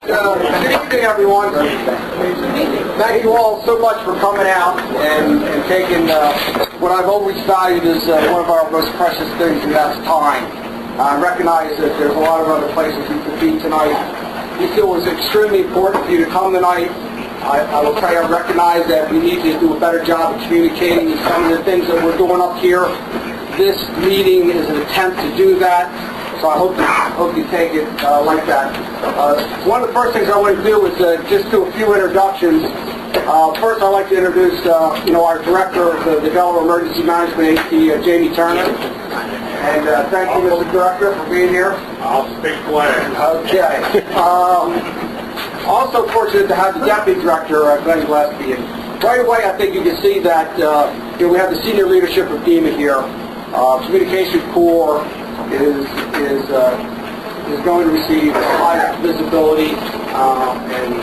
Good evening, everyone. Thank you all so much for coming out and taking what I've always valued as one of our most precious things, and that's time. I recognize that there's a lot of other places you could be tonight. We feel it was extremely important for you to come tonight. I will tell you, I recognize that we need to do a better job of communicating some of the things that we're doing up here. This meeting is an attempt to do that. So I hope you take it like that. One of the first things I want to do is just do a few introductions. First, I'd like to introduce our director of the Delaware Emergency Management Agency, Jamie Turner. And thank you, Mr. Director, for being here. I'll speak quiet. Okay. Also fortunate to have the Deputy Director, Glenn Gillespie. And right away, I think you can see that we have the senior leadership of DEMA here. Communications Corps is going to receive high visibility, and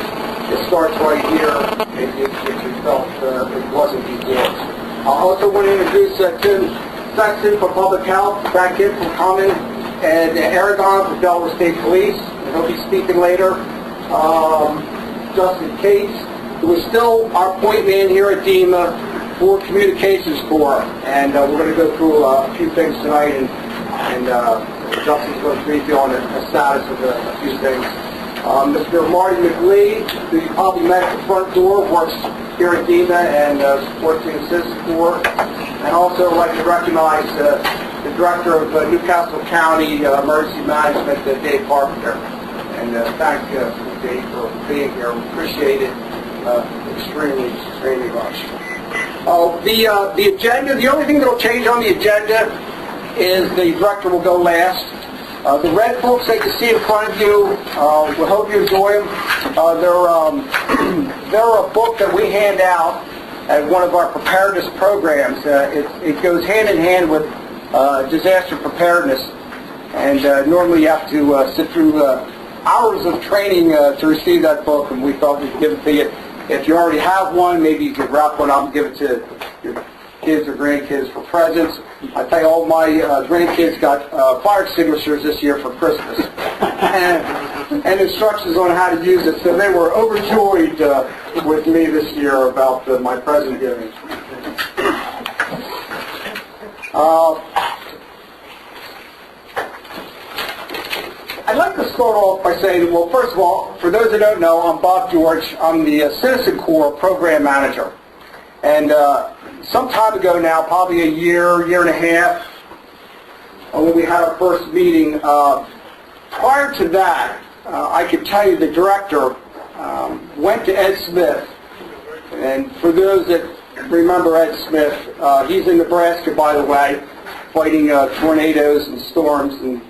it starts right here if you felt it wasn't before. I also want to introduce Tim Sexton for Public Health, Brad Kidd for Common, and Aragon for Delaware State Police. He'll be speaking later. Justin Cates, who is still our point man here at DEMA for Communications Corps, and we're going to go through a few things tonight, and Justin's going to brief you on the status of a few things. Mr. Marty McLee, who you probably met at the front door, works here at DEMA and supports the Citizen Corps. And also I'd like to recognize the Director of Newcastle County Emergency Management, Dave Carpenter. And thank Dave for being here. We appreciate it extremely much. The agenda, the only thing that will change on the agenda is the director will go last. The red books that you see in front of you, we hope you enjoy them. They're a book that we hand out at one of our preparedness programs. It goes hand in hand with disaster preparedness, and normally you have to sit through hours of training to receive that book, and we thought we'd give it to you. If you already have one, maybe you could wrap one up and give it to your kids or grandkids for presents. I tell you, all my grandkids got fire extinguishers this year for Christmas, and instructions on how to use it. So they were overjoyed with me this year about my present giving. I'd like to start off by saying, well, first of all, for those that don't know, I'm Bob George. I'm the Citizen Corps Program Manager. And some time ago now, probably a year and a half, when we had our first meeting, prior to that, I could tell you the director went to Ed Smith. And for those that remember Ed Smith, he's in Nebraska, by the way, fighting tornadoes and storms, and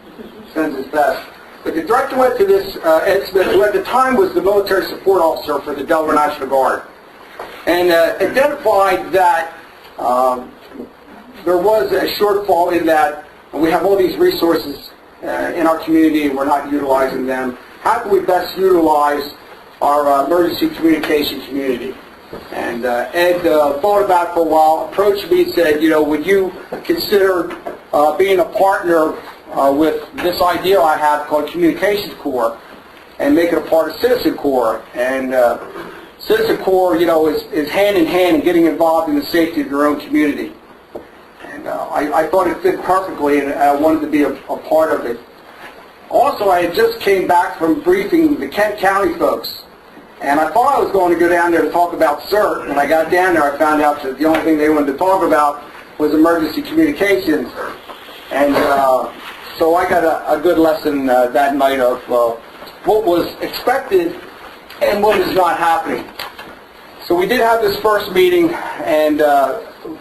sends his best. But the director went to this Ed Smith, who at the time was the military support officer for the Delaware National Guard, and identified that there was a shortfall in that we have all these resources in our community and we're not utilizing them. How can we best utilize our emergency communication community? And Ed thought about it for a while, approached me and said, would you consider being a partner with this idea I have called Communications Corps, and make it a part of Citizen Corps? And Citizen Corps, is hand in hand in getting involved in the safety of your own community. And I thought it fit perfectly, and I wanted to be a part of it. Also, I had just came back from briefing the Kent County folks, and I thought I was going to go down there to talk about CERT. When I got down there, I found out that the only thing they wanted to talk about was emergency communications. And so I got a good lesson that night of what was expected and what is not happening. So we did have this first meeting, and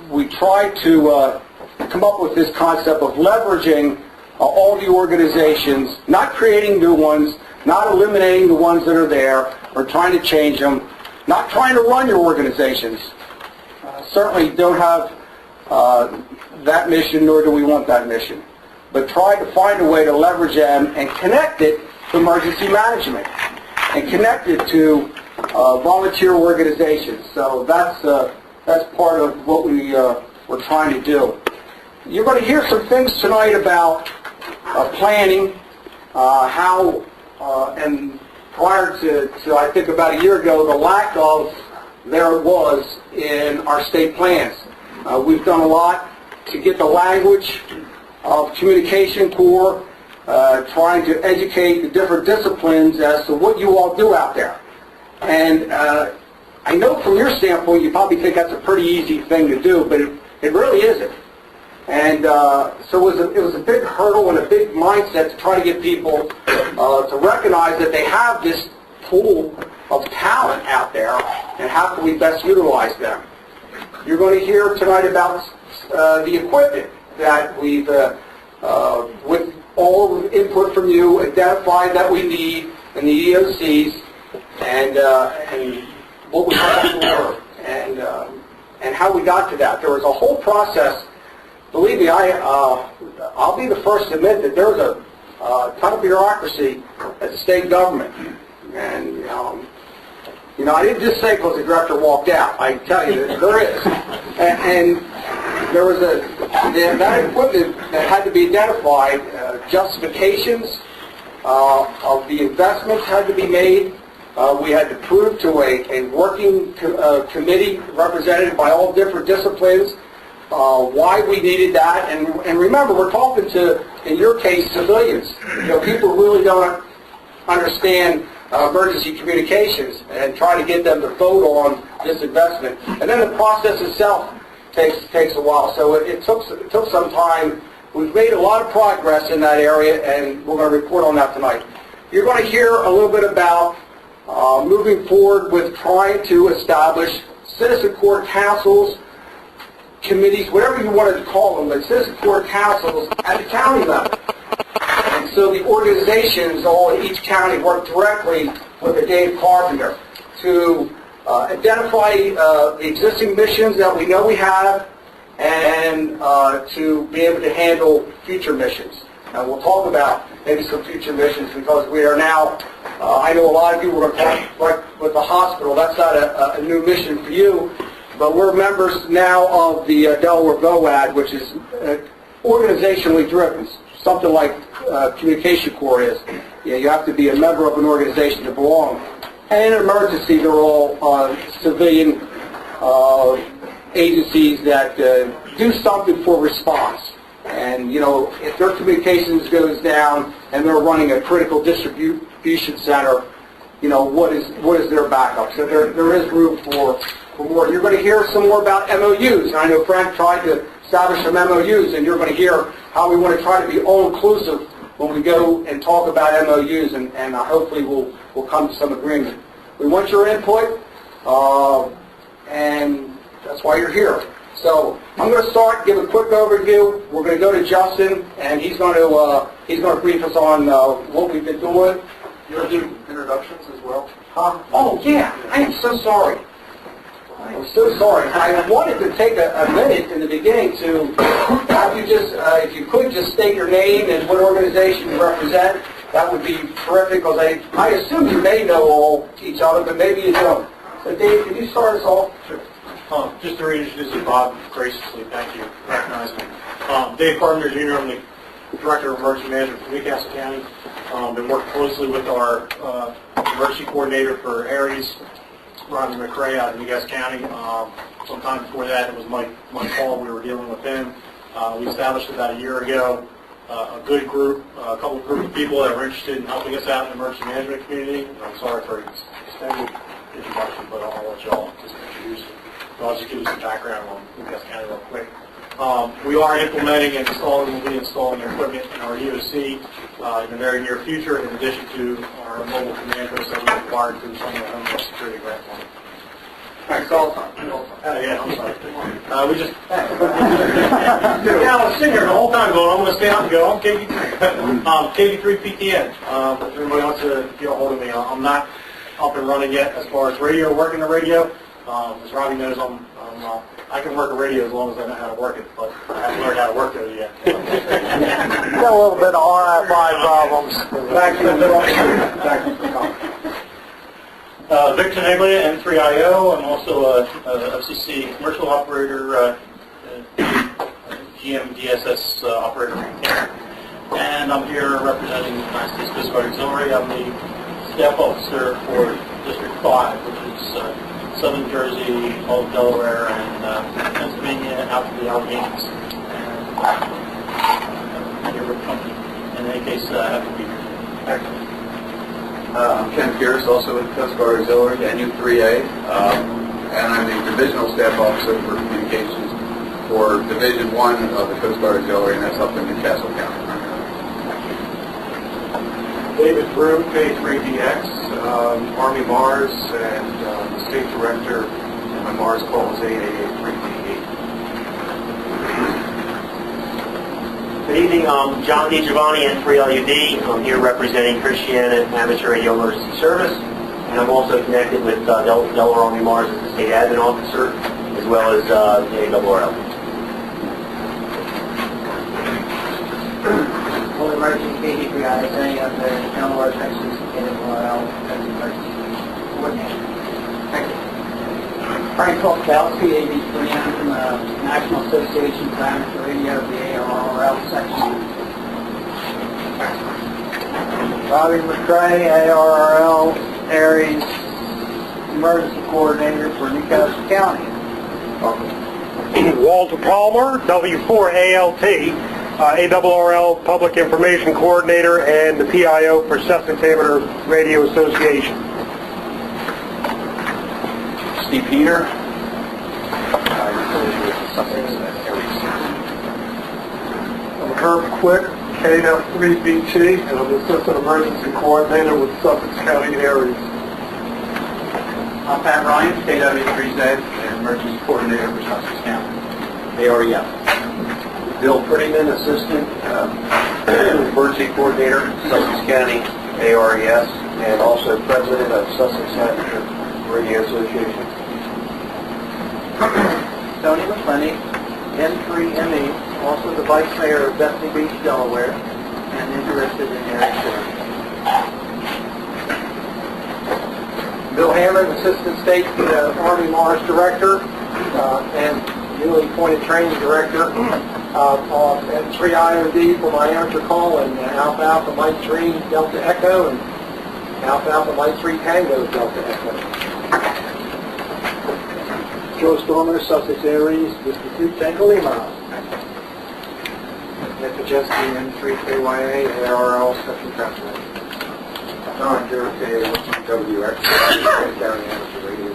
we tried to come up with this concept of leveraging all the organizations, not creating new ones, not eliminating the ones that are there, or trying to change them, not trying to run your organizations. Certainly don't have that mission, nor do we want that mission. But try to find a way to leverage them and connect it to emergency management and connect it to volunteer organizations. So that's part of what we're trying to do. You're going to hear some things tonight about planning, how and prior to I think about a year ago, the lack of there it was in our state plans. We've done a lot to get the language of communication core, trying to educate the different disciplines as to what you all do out there. And I know from your standpoint, you probably think that's a pretty easy thing to do, but it really isn't. And so it was a big hurdle and a big mindset to try to get people to recognize that they have this pool of talent out there, and how can we best utilize them. You're going to hear tonight about the equipment that we've, with all the input from you, identified that we need in the EOCs, and what we have for, and how we got to that. There was a whole process. Believe me, I'll be the first to admit that there was a ton of bureaucracy at the state government. And, you know, I didn't just say because the director walked out. I can tell you that there is. And there was that equipment that had to be identified, justifications of the investments had to be made. We had to prove to a working committee represented by all different disciplines why we needed that. And remember, we're talking to, in your case, civilians. You know, people really don't understand emergency communications, and try to get them to vote on this investment. And then the process itself takes a while. So it took some time. We've made a lot of progress in that area, and we're going to report on that tonight. You're going to hear a little bit about moving forward with trying to establish citizen court councils, committees, whatever you wanted to call them, but citizen court councils at the county level. And so the organizations all in each county work directly with the Dave Carpenter to identify the existing missions that we know we have, and to be able to handle future missions. And we'll talk about maybe some future missions, because we are now, I know a lot of you were going to talk like with the hospital. That's not a new mission for you, but we're members now of the Delaware VOAD, which is organizationally driven, something like Communication Corps is. You have to be a member of an organization to belong. And in an emergency, they're all civilian agencies that do something for response. And, you know, if their communications goes down and they're running a critical distribution center, you know, what is their backup? So there is room for more. You're going to hear some more about MOUs. And I know Frank tried to establish some MOUs, and you're going to hear how we want to try to be all-inclusive when we go and talk about MOUs, and hopefully we'll come to some agreement. We want your input, and that's why you're here. So I'm going to start, give a quick overview. We're going to go to Justin, and he's going to brief us on what we've been doing. You'll do introductions as well? Oh yeah, I am so sorry. I'm so sorry. I wanted to take a minute in the beginning to have you just, if you could just state your name and what organization you represent. That would be terrific, because I assume you may know all each other, but maybe you don't. So Dave, can you start us off? Sure. Just to reintroduce you, Bob, graciously, thank you for recognizing me. Dave Carpenter Jr., I'm the Director of Emergency Management for Newcastle County. Been working closely with our emergency coordinator for Aries, Rodney McCray out of Newcastle County. Sometime before that, it was Mike Paul. We were dealing with him. We established about a year ago a good group, a couple of group of people that were interested in helping us out in the emergency management community. I'm sorry for extended introduction, but I'll let y'all just introduce you. So I'll just give you some background on Newcastle County real quick. We are implementing and will be installing equipment in our EOC in the very near future, in addition to our mobile command posts that we acquired through some of the Homeland Security grant money. Thanks, all. Yeah, I'm sorry. We just... Yeah, I was sitting here the whole time going, I'm going to stay out and go, I'm KV3 PTN. If everybody wants to get a hold of me, I'm not up and running yet as far as radio, working the radio. As Robbie knows, I can work a radio as long as I know how to work it, but I haven't learned how to work it yet. Got a little bit of RFI problems. Back to the Victor Neglia, N3IO. I'm also a FCC commercial operator, GMDSS operator. And I'm here representing the United States Coast Guard Auxiliary. I'm the staff officer for District 5, which is southern Jersey, all of Delaware, and Pennsylvania, out to the Alleghenies. And your company, in any case, have to be here. Excellent. I'm Ken Pierce, also with Coast Guard Auxiliary, NU3A, and I'm the Divisional Staff Officer for Communications for Division 1 of the Coast Guard Auxiliary, and that's up in Newcastle County. David Broom, K3DX, Army Mars, and the State Director, and my Mars call is 8883D8. Good evening, I'm John DiGiovanni, N3LUD. I'm here representing Christiana Amateur Radio Emergency Service, and I'm also connected with Delaware Army Mars as the State Admin Officer, as well as the ARRL. Well, emergency KD3ISA, I'm the Delaware, Texas, ARRL, Emergency Coordinator. Thank you. Frank Kolkowski, AV3M from the National Association for Amateur Radio, the ARRL section. Bobby McCray, ARRL, Aries, Emergency Coordinator for Newcastle County. Walter Palmer, W4ALT, ARRL Public Information Coordinator and the PIO for Sussex Amateur Radio Association. Steve Peter. I'm Herb Quick, KF3BT, and I'm the Assistant Emergency Coordinator with Sussex County Areas. I'm Pat Ryan, KW3Z, and Emergency Coordinator for Sussex County. AREF. Bill Prettyman, Assistant Emergency Coordinator, Sussex County, ARES, and also President of Sussex Amateur Radio Association. Tony McClenny, N3ME, also the Vice Mayor of Bethany Beach, Delaware, and interested in air exploration. Bill Hammond, Assistant State Army Mars Director and newly appointed Training Director and 3IOD for my amateur call, and Alpha Alpha Mike 3 Delta Echo, and Alpha Alpha Mike 3 Tango Delta Echo. Joe Stormer, Sussex Aries, District 2 Tango Lima. Nick Pajeski, N3KYA, ARL, Section President. Don Jericho, WX, County Amateur Radio.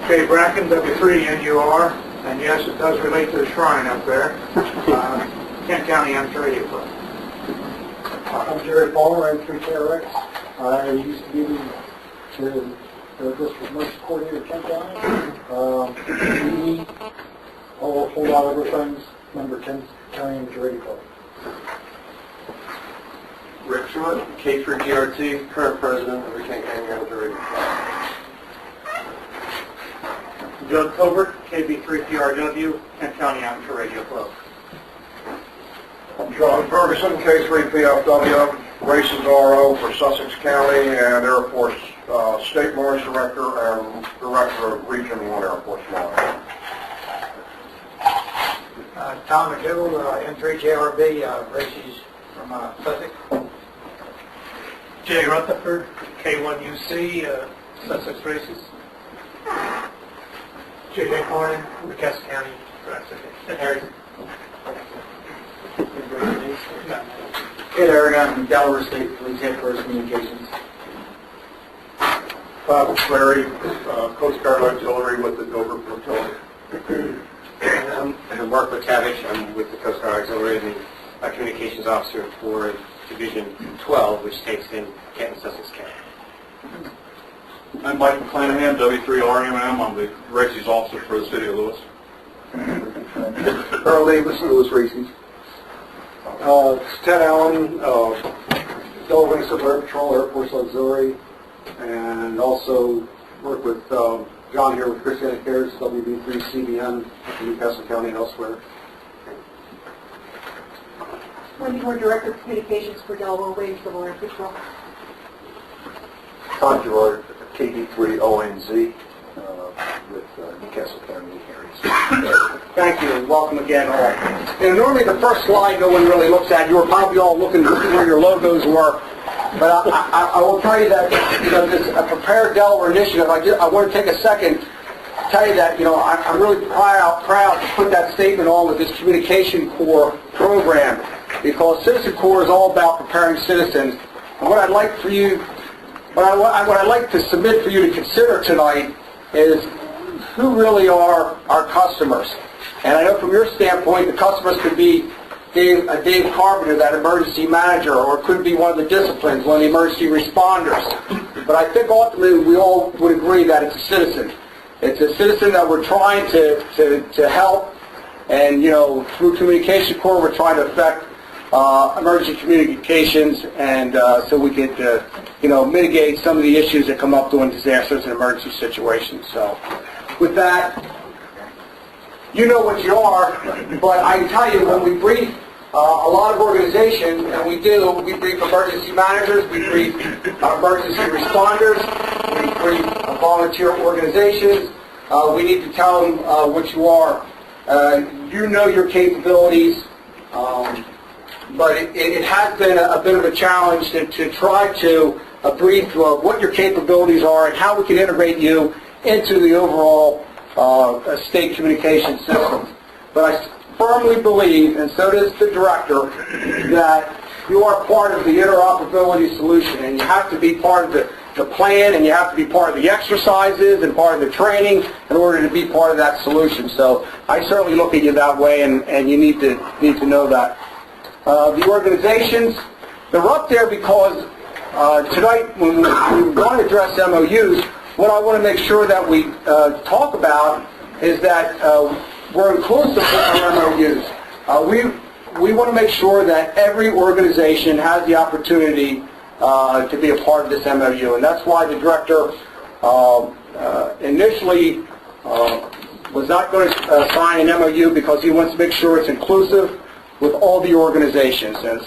Jay Bracken, W3NUR, and yes, it does relate to the shrine up there. Kent County Amateur Radio Club. I'm Jerry Palmer, M3KRX. I used to be the District Emergency Coordinator of Kent County. A whole lot of other things, member Kent County Amateur Radio Club. Rick Short, K3GRT, current President of the Kent County Amateur Radio Club. Doug Covert, KB3PRW, Kent County Amateur Radio Club. I'm John Ferguson, K3PFW, Races RO for Sussex County and Air Force State Mars Director and Director of Region 1 Air Force Mars. Tom McGill, N3JRB, races from Sussex. Jay Rutherford, K1UC, Sussex races. J.J. Corning, Newcastle County, Aries. Ed Aragon from Delaware State Police Headquarters Communications. Bob Clary, Coast Guard Auxiliary with the Dover Flotilla. I'm Mark Matavich. I'm with the Coast Guard Auxiliary and the Communications Officer for Division 12, which takes in Kent and Sussex County. I'm Mike McClanahan, W3RMM. I'm the Races Officer for the City of Lewis. Earl Davis, Lewis Races. Ted Allen, Delaware Civil Air Patrol, Air Force Auxiliary, and also work with John here with Christiana Cares, WB3 CBN, Newcastle County and elsewhere. When you were Director of Communications for Delaware Wave Civil Air Patrol. Todd Gerard, KD3ONZ with Newcastle County Areas. Thank you, and welcome again all. Normally the first slide no one really looks at. You were probably all looking to see where your logos were. But I will tell you that, this Prepare Delaware initiative, I want to take a second to tell you that, I'm really proud to put that statement on with this Communication Corps program, because Citizen Corps is all about preparing citizens. And what I'd like for you, what I'd like to submit for you to consider tonight is who really are our customers. And I know from your standpoint, the customers could be Dave Carpenter, that emergency manager, or it could be one of the disciplines, one of the emergency responders. But I think ultimately we all would agree that it's a citizen. It's a citizen that we're trying to help, and through Communication Corps we're trying to affect emergency communications, and so we could mitigate some of the issues that come up during disasters and emergency situations. So with that, you know what you are, but I can tell you when we brief a lot of organizations, and we brief emergency managers, we brief emergency responders, we brief volunteer organizations, we need to tell them what you are. You know your capabilities, but it has been a bit of a challenge to try to brief what your capabilities are and how we can integrate you into the overall state communication system. But I firmly believe, and so does the director, that you are part of the interoperability solution, and you have to be part of the plan, and you have to be part of the exercises and part of the training in order to be part of that solution. So I certainly look at you that way, and you need to know that. The organizations, they're up there because tonight when we want to address MOUs, what I want to make sure that we talk about is that we're inclusive with our MOUs. We want to make sure that every organization has the opportunity to be a part of this MOU, and that's why the director initially was not going to sign an MOU, because he wants to make sure it's inclusive with all the organizations. And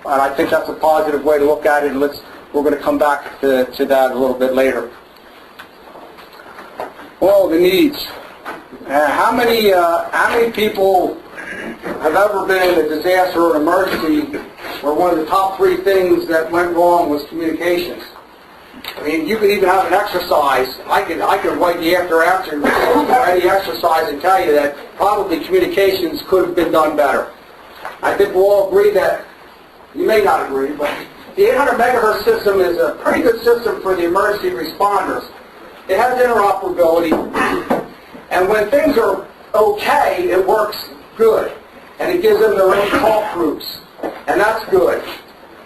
I think that's a positive way to look at it, and we're going to come back to that a little bit later. Well, the needs. How many people have ever been in a disaster or an emergency where one of the top 3 things that went wrong was communications? I mean, you could even have an exercise. I could write the after any exercise and tell you that probably communications could have been done better. I think we'll all agree that, you may not agree, but the 800 megahertz system is a pretty good system for the emergency responders. It has interoperability, and when things are okay, it works good, and it gives them their own call groups, and that's good.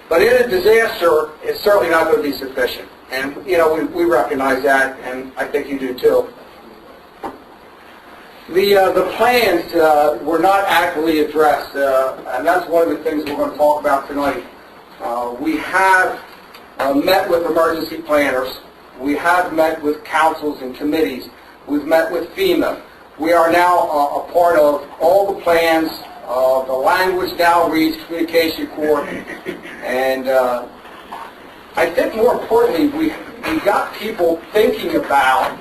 But in a disaster, it's certainly not going to be sufficient, and we recognize that, and I think you do too. The plans were not adequately addressed, and that's one of the things we're going to talk about tonight. We have met with emergency planners. We have met with councils and committees. We've met with FEMA. We are now a part of all the plans. The language now reads Communication Corps. And I think more importantly, we got people thinking about,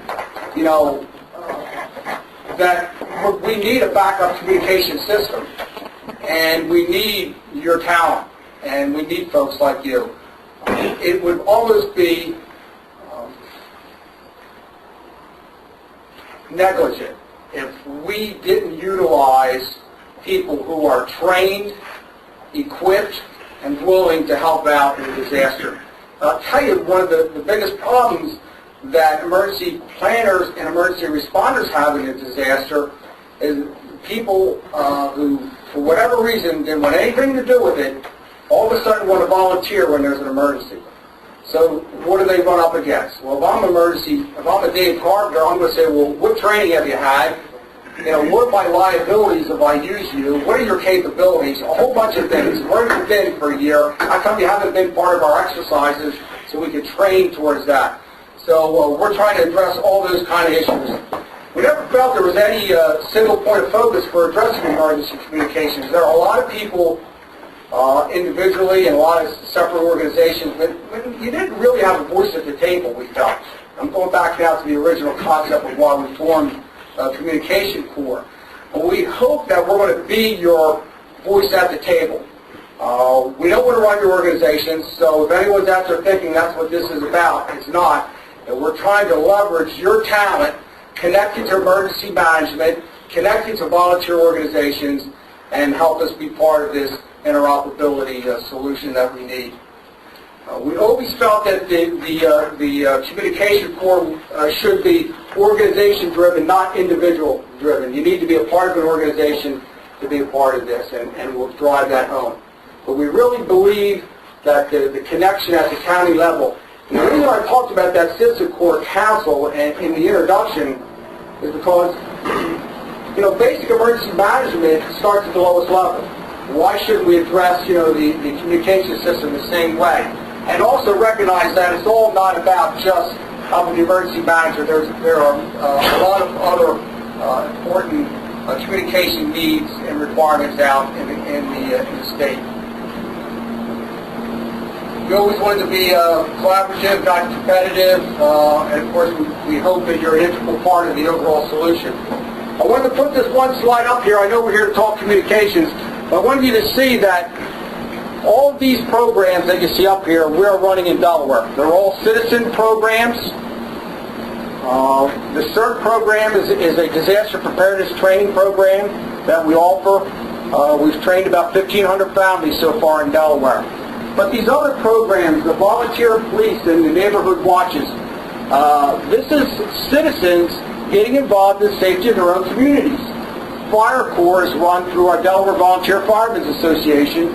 that we need a backup communication system. And we need your talent. And we need folks like you. It would almost be negligent if we didn't utilize people who are trained, equipped, and willing to help out in a disaster. I'll tell you, one of the biggest problems that emergency planners and emergency responders have in a disaster is people who, for whatever reason, didn't want anything to do with it, all of a sudden want to volunteer when there's an emergency. So what do they run up against? Well, if I'm a Dave Carpenter, I'm going to say, well, what training have you had? What are my liabilities if I use you? What are your capabilities? A whole bunch of things. Where have you been for a year? How come you haven't been part of our exercises so we can train towards that? So we're trying to address all those kind of issues. We never felt there was any single point of focus for addressing emergency communications. There are a lot of people individually and a lot of separate organizations, but you didn't really have a voice at the table, we felt. I'm going back now to the original concept of why we formed Communication Corps. And we hope that we're going to be your voice at the table. We don't want to run your organizations, so if anyone's out there thinking that's what this is about, it's not. And we're trying to leverage your talent, connect it to emergency management, connect it to volunteer organizations, and help us be part of this interoperability solution that we need. We always felt that the communication core should be organization-driven, not individual-driven. You need to be a part of an organization to be a part of this, and we'll drive that home. But we really believe that the connection at the county level, and the reason I talked about that Citizen Core Council in the introduction is because, you know, basic emergency management starts at the lowest level. Why shouldn't we address, you know, the communication system the same way? And also recognize that it's all not about just helping the emergency manager. There are a lot of other important communication needs and requirements out in the state. We always wanted to be collaborative, not competitive, and of course we hope that you're an integral part of the overall solution. I wanted to put this one slide up here. I know we're here to talk communications, but I wanted you to see that all of these programs that you see up here, we're running in Delaware. They're all citizen programs. The CERT program is a disaster preparedness training program that we offer. We've trained about 1,500 families so far in Delaware. But these other programs, the volunteer police and the neighborhood watches, this is citizens getting involved in the safety of their own communities. Fire Corps is run through our Delaware Volunteer Firemen's Association,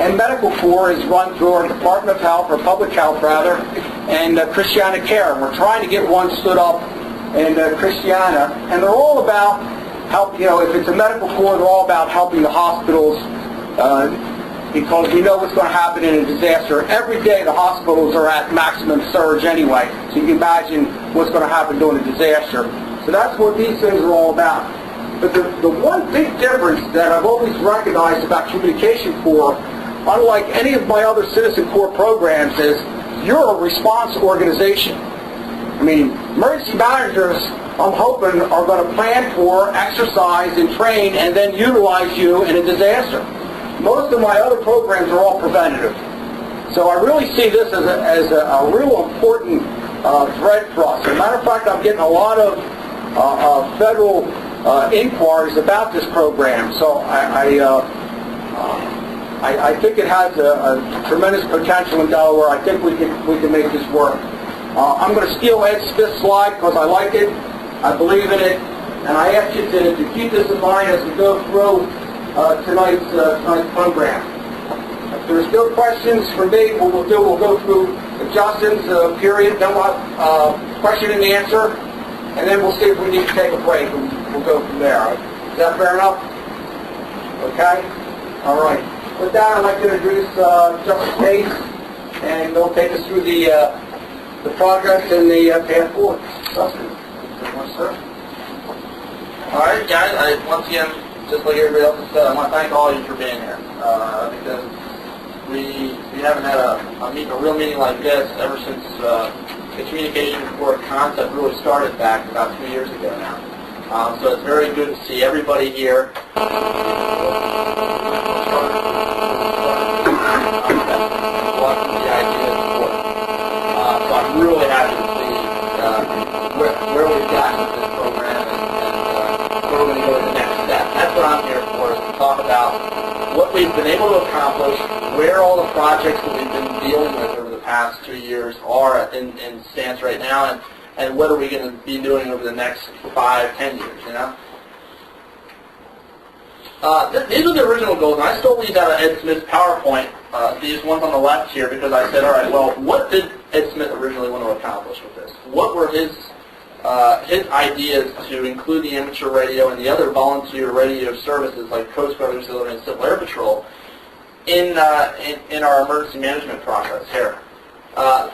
and Medical Corps is run through our Department of Health, or Public Health rather, and Christiana Care. And we're trying to get one stood up in Christiana, and they're all about help. You know, if it's a Medical Corps, they're all about helping the hospitals because we know what's going to happen in a disaster. Every day the hospitals are at maximum surge anyway, so you can imagine what's going to happen during a disaster. So that's what these things are all about. But the one big difference that I've always recognized about Communication Corps, unlike any of my other Citizen Corps programs, is you're a response organization. I mean, emergency managers, I'm hoping, are going to plan for, exercise, and train, and then utilize you in a disaster. Most of my other programs are all preventative. So I really see this as a real important thread for us. As a matter of fact, I'm getting a lot of federal inquiries about this program. So I think it has a tremendous potential in Delaware. I think we can make this work. I'm going to steal Ed Smith's slide because I like it. I believe in it. And I ask you to keep this in mind as we go through tonight's program. If there's no questions for me, what we'll do, we'll go through Justin's period, then we'll have question and answer, and then we'll see if we need to take a break, and we'll go from there. Is that fair enough? Okay? All right. With that, I'd like to introduce Justin Pace, and they'll take us through the progress and the path forward. Justin. Sir. All right, guys. Once again, just like everybody else has said, I want to thank all of you for being here because we haven't had a real meeting like this ever since the Communication Corps concept really started back about 2 years ago now. So it's very good to see everybody here. So I'm really happy to see where we've gotten with this program and where we're going to go to the next step. That's what I'm here for, is to talk about what we've been able to accomplish, where all the projects that we've been dealing with over the past 2 years are in stance right now, and what are we going to be doing over the next 5, 10 years, you know? These are the original goals, and I stole these out of Ed Smith's PowerPoint, these ones on the left here, because I said, all right, well, what did Ed Smith originally want to accomplish with this? What were his ideas to include the amateur radio and the other volunteer radio services like Coast Guard Auxiliary and Civil Air Patrol in our emergency management process here?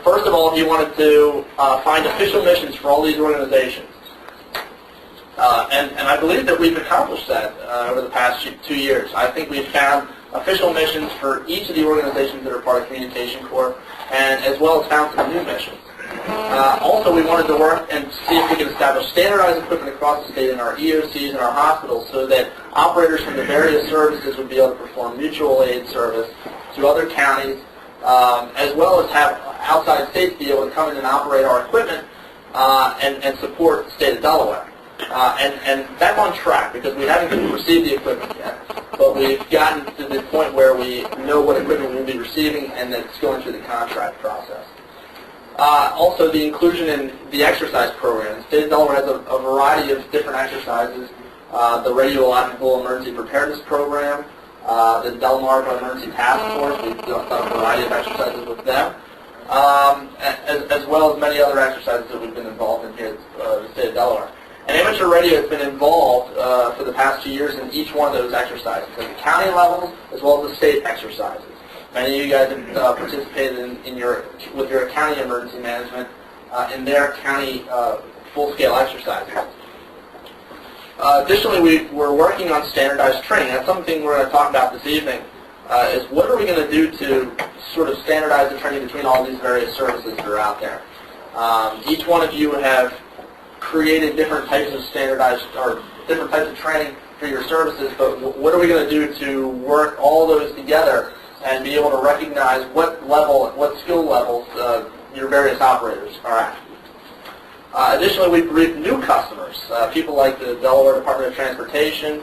First of all, he wanted to find official missions for all these organizations. And I believe that we've accomplished that over the past 2 years. I think we've found official missions for each of the organizations that are part of Communication Corps, and as well as found some new missions. Also, we wanted to work and see if we could establish standardized equipment across the state in our EOCs and our hospitals so that operators from the various services would be able to perform mutual aid service to other counties, as well as have outside states be able to come in and operate our equipment and support the state of Delaware. And that's on track because we haven't received the equipment yet, but we've gotten to the point where we know what equipment we'll be receiving and that it's going through the contract process. Also, the inclusion in the exercise program. The state of Delaware has a variety of different exercises. The Radiological Emergency Preparedness Program, the Delmarva Emergency Task Force. We've done a variety of exercises with them, as well as many other exercises that we've been involved in here at the state of Delaware. And Amateur Radio has been involved for the past 2 years in each one of those exercises, at the county levels as well as the state exercises. Many of you guys have participated with your county emergency management in their county full-scale exercises. Additionally, we're working on standardized training. That's something we're going to talk about this evening, is what are we going to do to sort of standardize the training between all these various services that are out there. Each one of you have created different types of standardized or different types of training for your services, but what are we going to do to work all those together and be able to recognize what level, what skill levels your various operators are at. Additionally, we've reached new customers, people like the Delaware Department of Transportation,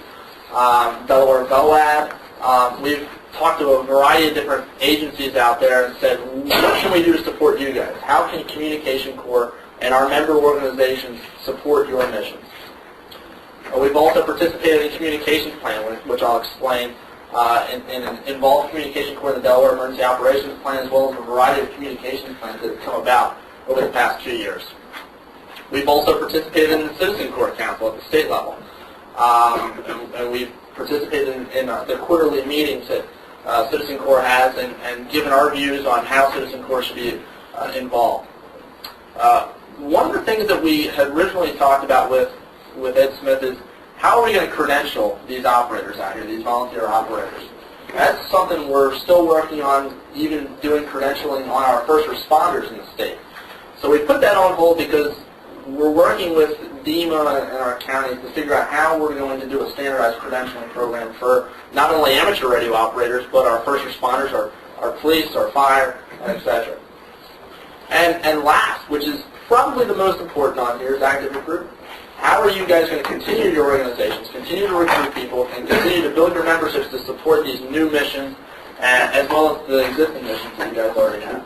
Delaware VOAD. We've talked to a variety of different agencies out there and said, what can we do to support you guys? How can Communication Corps and our member organizations support your missions? We've also participated in Communications Plan, which I'll explain, and involved Communication Corps in the Delaware Emergency Operations Plan, as well as a variety of communications plans that have come about over the past 2 years. We've also participated in the Citizen Corps Council at the state level, and we've participated in the quarterly meetings that Citizen Corps has and given our views on how Citizen Corps should be involved. One of the things that we had originally talked about with Ed Smith is how are we going to credential these operators out here, these volunteer operators? That's something we're still working on, even doing credentialing on our first responders in the state. So we put that on hold because we're working with DEMA and our counties to figure out how we're going to do a standardized credentialing program for not only amateur radio operators, but our first responders, our police, our fire, etc. And last, which is probably the most important on here, is active recruitment. How are you guys going to continue your organizations, continue to recruit people, and continue to build your memberships to support these new missions, as well as the existing missions that you guys already have?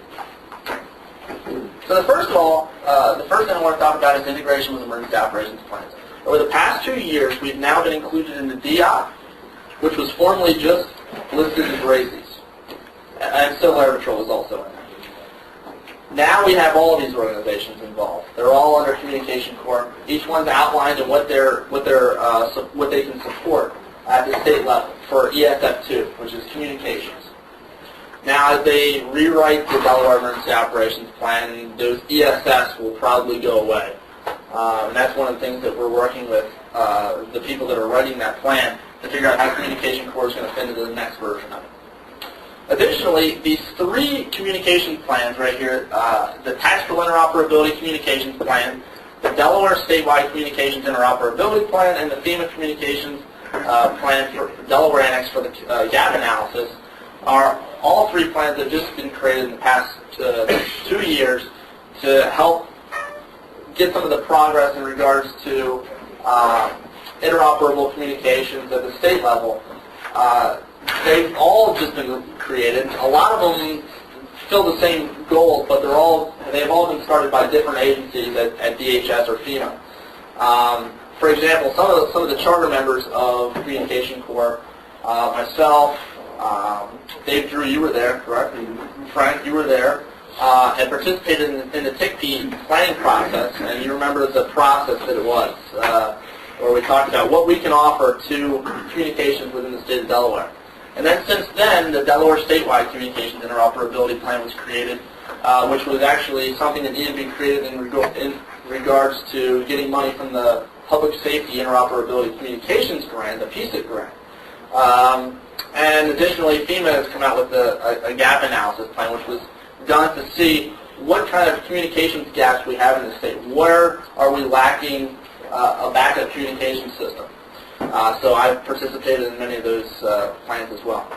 So the first thing I want to talk about is integration with emergency operations plans. Over the past 2 years, we've now been included in the DI, which was formerly just listed as RACES, and Civil Air Patrol was also in there. Now we have all of these organizations involved. They're all under Communication Corps. Each one's outlined in what they can support at the state level for ESF2, which is communications. Now, as they rewrite the Delaware Emergency Operations Plan, those ESS will probably go away. And that's one of the things that we're working with the people that are writing that plan to figure out how Communication Corps is going to fit into the next version of it. Additionally, these 3 communication plans right here, the Tactical Interoperability Communications Plan, the Delaware Statewide Communications Interoperability Plan, and the FEMA Communications Plan for Delaware Annex for the gap analysis, are all 3 plans that have just been created in the past 2 years to help get some of the progress in regards to interoperable communications at the state level. They've all just been created. A lot of them fill the same goals, but they've all been started by different agencies at DHS or FEMA. For example, some of the charter members of Communication Corps, myself, Dave Drew, you were there, correct? Frank, you were there, and participated in the TICP planning process, and you remember the process that it was, where we talked about what we can offer to communications within the state of Delaware. And then since then, the Delaware Statewide Communications Interoperability Plan was created, which was actually something that needed to be created in regards to getting money from the Public Safety Interoperability Communications Grant, the PSIC grant. And additionally, FEMA has come out with a gap analysis plan, which was done to see what kind of communications gaps we have in the state. Where are we lacking a backup communication system? So I've participated in many of those plans as well.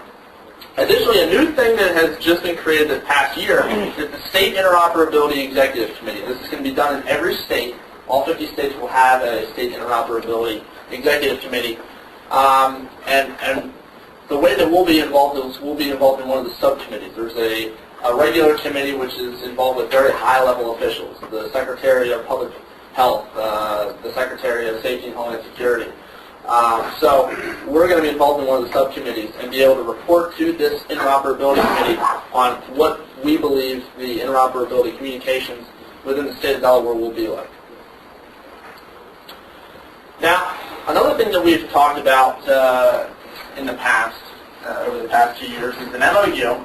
Additionally, a new thing that has just been created this past year is the State Interoperability Executive Committee. This is going to be done in every state. All 50 states will have a State Interoperability Executive Committee. And the way that we'll be involved is we'll be involved in one of the subcommittees. There's a regular committee which is involved with very high-level officials, the Secretary of Public Health, the Secretary of Safety and Homeland Security. So we're going to be involved in one of the subcommittees and be able to report to this interoperability committee on what we believe the interoperability communications within the state of Delaware will be like. Now, another thing that we've talked about in the past, over the past 2 years, is an MOU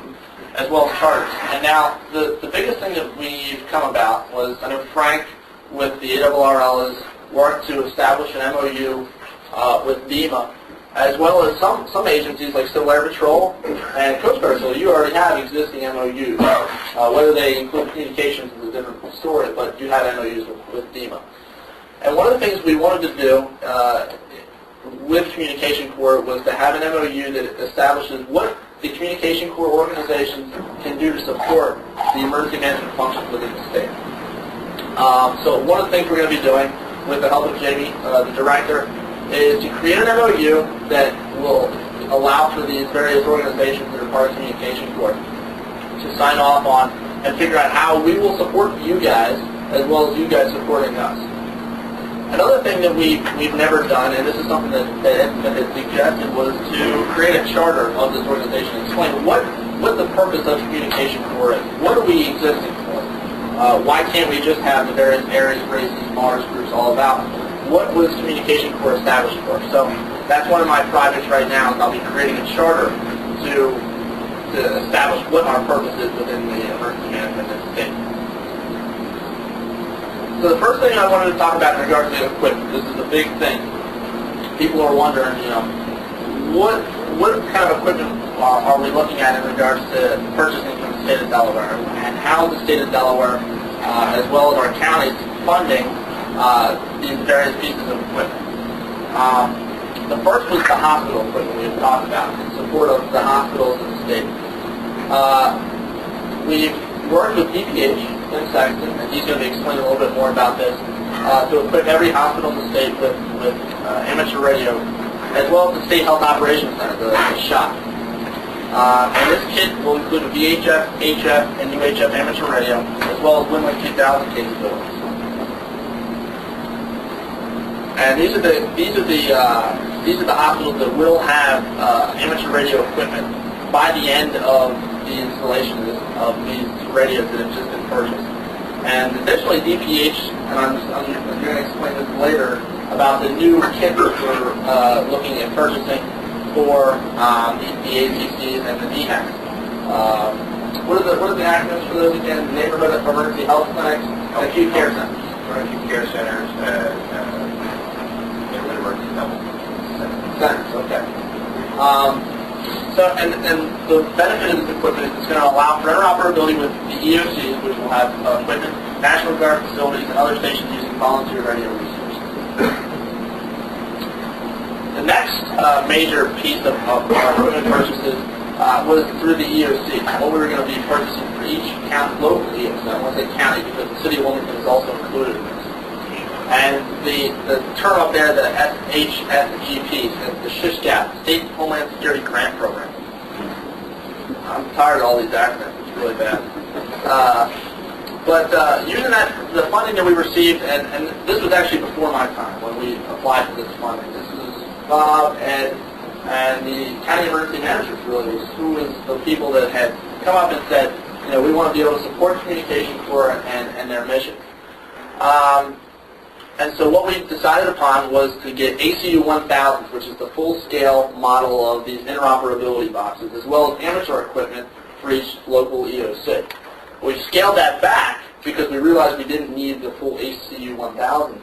as well as charters. And now, the biggest thing that we've come about was, I know Frank with the ARRL has worked to establish an MOU with DEMA, as well as some agencies like Civil Air Patrol and Coast Guard. So you already have existing MOUs. Whether they include communications is a different story, but you have MOUs with DEMA. And one of the things we wanted to do with Communication Corps was to have an MOU that establishes what the Communication Corps organizations can do to support the emergency management functions within the state. So one of the things we're going to be doing with the help of Jamie, the director, is to create an MOU that will allow for these various organizations that are part of Communication Corps to sign off on and figure out how we will support you guys as well as you guys supporting us. Another thing that we've never done, and this is something that had suggested, was to create a charter of this organization and explain what the purpose of Communication Corps is. What are we existing for? Why can't we just have the various areas, races, Mars groups all about? What was Communication Corps established for? So that's one of my projects right now, is I'll be creating a charter to establish what our purpose is within the emergency management in the state. So the first thing I wanted to talk about in regards to the equipment, this is a big thing. People are wondering, what kind of equipment are we looking at in regards to purchasing from the state of Delaware, and how the state of Delaware, as well as our counties, funding these various pieces of equipment. The first was the hospital equipment we had talked about in support of the hospitals in the state. We've worked with DPH in Sexton, and he's going to be explaining a little bit more about this, to equip every hospital in the state with amateur radio, as well as the State Health Operations Center, the SHOP. And this kit will include a VHF, HF, and UHF amateur radio, as well as WinLink 2000 capabilities. And these are the hospitals that will have amateur radio equipment by the end of the installation of these radios that have just been purchased. And additionally, DPH, and I'm going to explain this later, about the new kit that we're looking at purchasing for the ACCs and the DHECs. What are the acronyms for those again? The Neighborhood Emergency Health Clinics and Acute Care Centers. Acute care centers, neighborhood emergency health Centers, okay. So, and the benefit of this equipment is it's going to allow for interoperability with the EOCs, which will have equipment, National Guard facilities, and other stations using volunteer radio resources. The next major piece of our equipment purchases was through the EOC. What we were going to be purchasing for each county, local EOC, I want to say county because the city of Wilmington is also included in this. And the term up there, the SHSGP, the SHISGAP, State Homeland Security Grant Program. I'm tired of all these acronyms. It's really bad. But using the funding that we received, and this was actually before my time when we applied for this funding. This was Bob, Ed, and the county emergency managers really who was the people that had come up and said, we want to be able to support Communication Corps and their mission. And so what we decided upon was to get ACU 1000s, which is the full-scale model of these interoperability boxes, as well as amateur equipment for each local EOC. We scaled that back because we realized we didn't need the full ACU 1000s.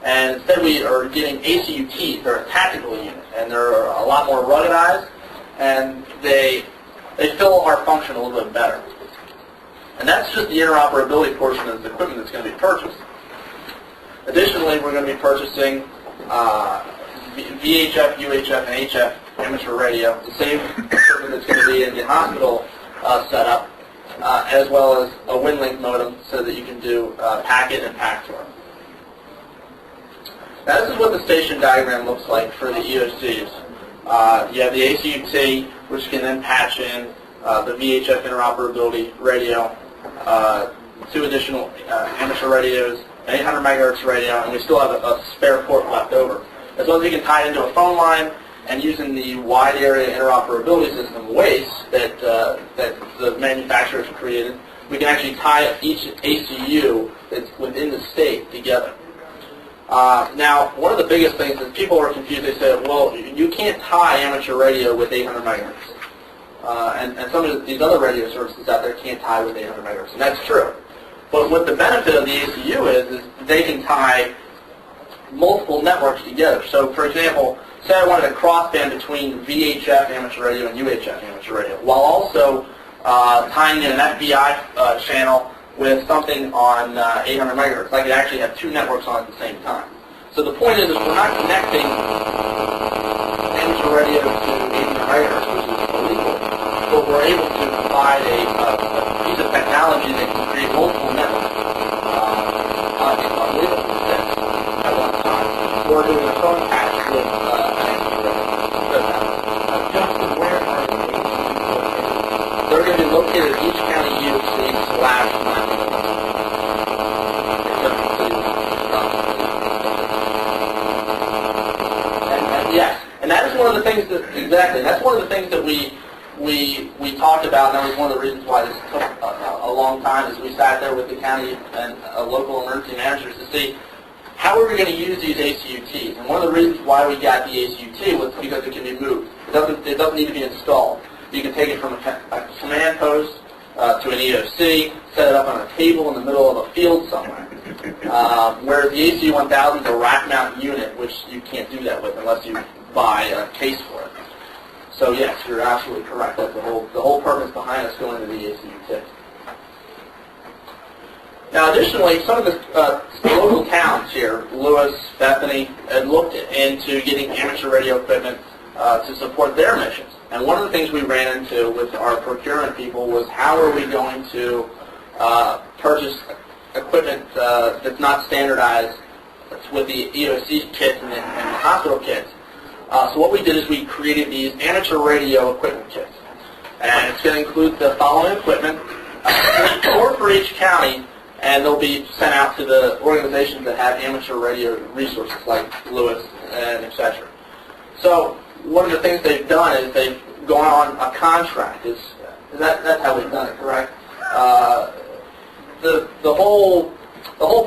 And instead we are getting ACUTs. They're a tactical unit, and they're a lot more ruggedized, and they fill our function a little bit better. And that's just the interoperability portion of the equipment that's going to be purchased. Additionally, we're going to be purchasing VHF, UHF, and HF amateur radio, the same equipment that's going to be in the hospital setup, as well as a WinLink modem so that you can do packet and pack tour. Now, this is what the station diagram looks like for the EOCs. You have the ACUT, which can then patch in the VHF interoperability radio, 2 additional amateur radios, an 800 megahertz radio, and we still have a spare port left over. As well as we can tie it into a phone line, and using the wide area interoperability system, WACE, that the manufacturers have created, we can actually tie each ACU that's within the state together. Now, one of the biggest things is people are confused. They say, well, you can't tie amateur radio with 800 megahertz. And some of these other radio services out there can't tie with 800 megahertz. And that's true. But what the benefit of the ACU is they can tie multiple networks together. So, for example, say I wanted a crossband between VHF amateur radio and UHF amateur radio, while also tying in an FBI channel with something on 800 megahertz. I could actually have 2 networks on at the same time. So the point is we're not connecting amateur radio to 800 megahertz, which is illegal, but we're able to provide a piece of technology that can create multiple networks on legal sense at one time. We're doing a phone patch with amateur radio. Justin, where are the ACUs located? They're going to be located at each county UC/911. Yes, and that is one of the things that, exactly, that's one of the things that we talked about, and that was one of the reasons why this took a long time, is we sat there with the county and local emergency managers to see how are we going to use these ACUTs. And one of the reasons why we got the ACUT was because it can be moved. It doesn't need to be installed. You can take it from a command post to an EOC, set it up on a table in the middle of a field somewhere. Whereas the ACU-1000 is a rack mount unit, which you can't do that with unless you buy a case for it. So yes, you're absolutely correct. That's the whole purpose behind us going to the ACU-TIC. Now, additionally, some of the local towns here, Lewis, Bethany, had looked into getting amateur radio equipment to support their missions. And one of the things we ran into with our procurement people was how are we going to purchase equipment that's not standardized with the EOC kits and the hospital kits. So what we did is we created these amateur radio equipment kits. And it's going to include the following equipment, 4 for each county, and they'll be sent out to the organizations that have amateur radio resources like Lewis and etc. So one of the things they've done is they've gone on a contract. That's how we've done it, correct? The whole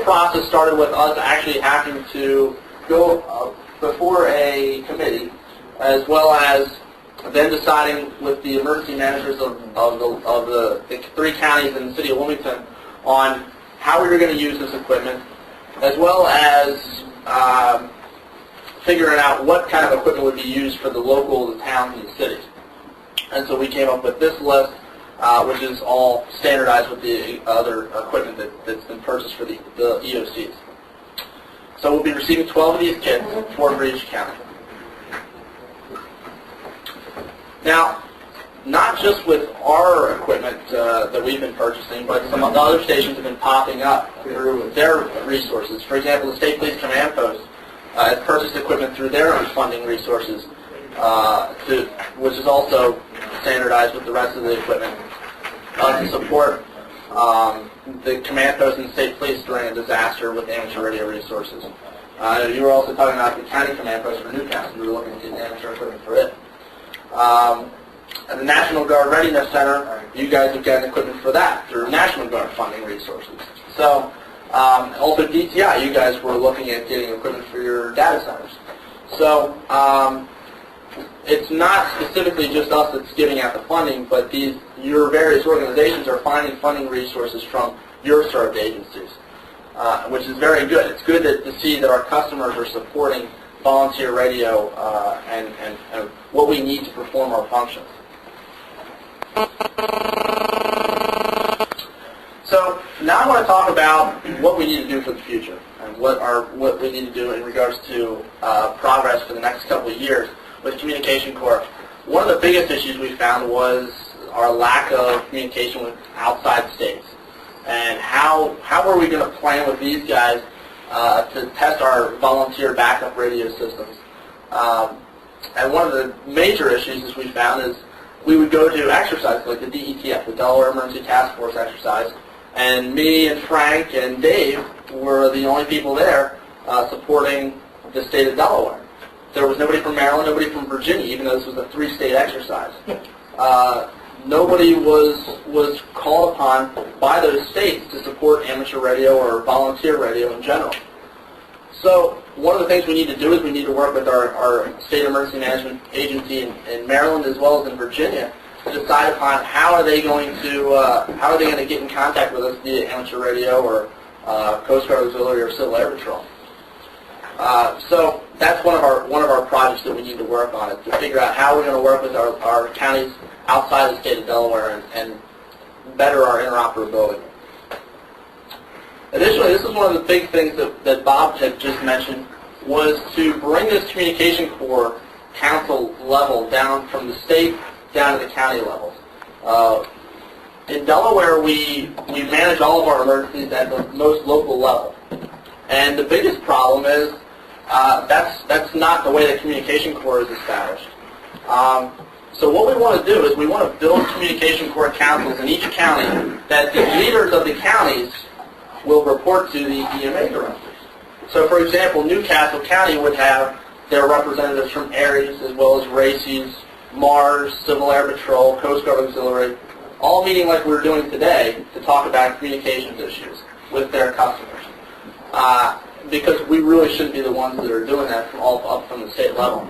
process started with us actually having to go before a committee, as well as then deciding with the emergency managers of the 3 counties in the city of Wilmington on how we were going to use this equipment, as well as figuring out what kind of equipment would be used for the towns, and the cities. And so we came up with this list, which is all standardized with the other equipment that's been purchased for the EOCs. So we'll be receiving 12 of these kits, 4 for each county. Now, not just with our equipment that we've been purchasing, but some of the other stations have been popping up through their resources. For example, the State Police Command Post has purchased equipment through their own funding resources, which is also standardized with the rest of the equipment to support the command post and state police during a disaster with amateur radio resources. You were also talking about the county command post for Newcastle. We were looking at amateur equipment for it. At the National Guard Readiness Center, you guys have gotten equipment for that through National Guard funding resources. So, also DTI, you guys were looking at getting equipment for your data centers. So, it's not specifically just us that's giving out the funding, but your various organizations are finding funding resources from your served agencies, which is very good. It's good to see that our customers are supporting volunteer radio and what we need to perform our functions. to talk about what we need to do for the future and what we need to do in regards to progress for the next couple of years with Communication Corps. One of the biggest issues we found was our lack of communication with outside states. And how are we going to plan with these guys to test our volunteer backup radio systems? And one of the major issues as we found is we would go to exercises like the DETF, the Delaware Emergency Task Force exercise, and me and Frank and Dave were the only people there supporting the state of Delaware. There was nobody from Maryland, nobody from Virginia, even though this was a 3-state exercise. Nobody was called upon by those states to support amateur radio or volunteer radio in general. So one of the things we need to do is we need to work with our state emergency management agency in Maryland as well as in Virginia to decide upon how are they going to get in contact with us via amateur radio or Coast Guard Auxiliary or Civil Air Patrol. So that's one of our projects that we need to work on, is to figure out how we're going to work with our counties outside the state of Delaware and better our interoperability. Additionally, this is one of the big things that Bob had just mentioned, was to bring this Communication Corps council level down from the state down to the county levels. In Delaware, we manage all of our emergencies at the most local level. And the biggest problem is that's not the way the Communication Corps is established. So what we want to do is we want to build Communication Corps councils in each county that the leaders of the counties will report to the EMA directors. So for example, Newcastle County would have their representatives from ARES as well as RACES, MARS, Civil Air Patrol, Coast Guard Auxiliary, all meeting like we're doing today to talk about communications issues with their customers. Because we really shouldn't be the ones that are doing that up from the state level.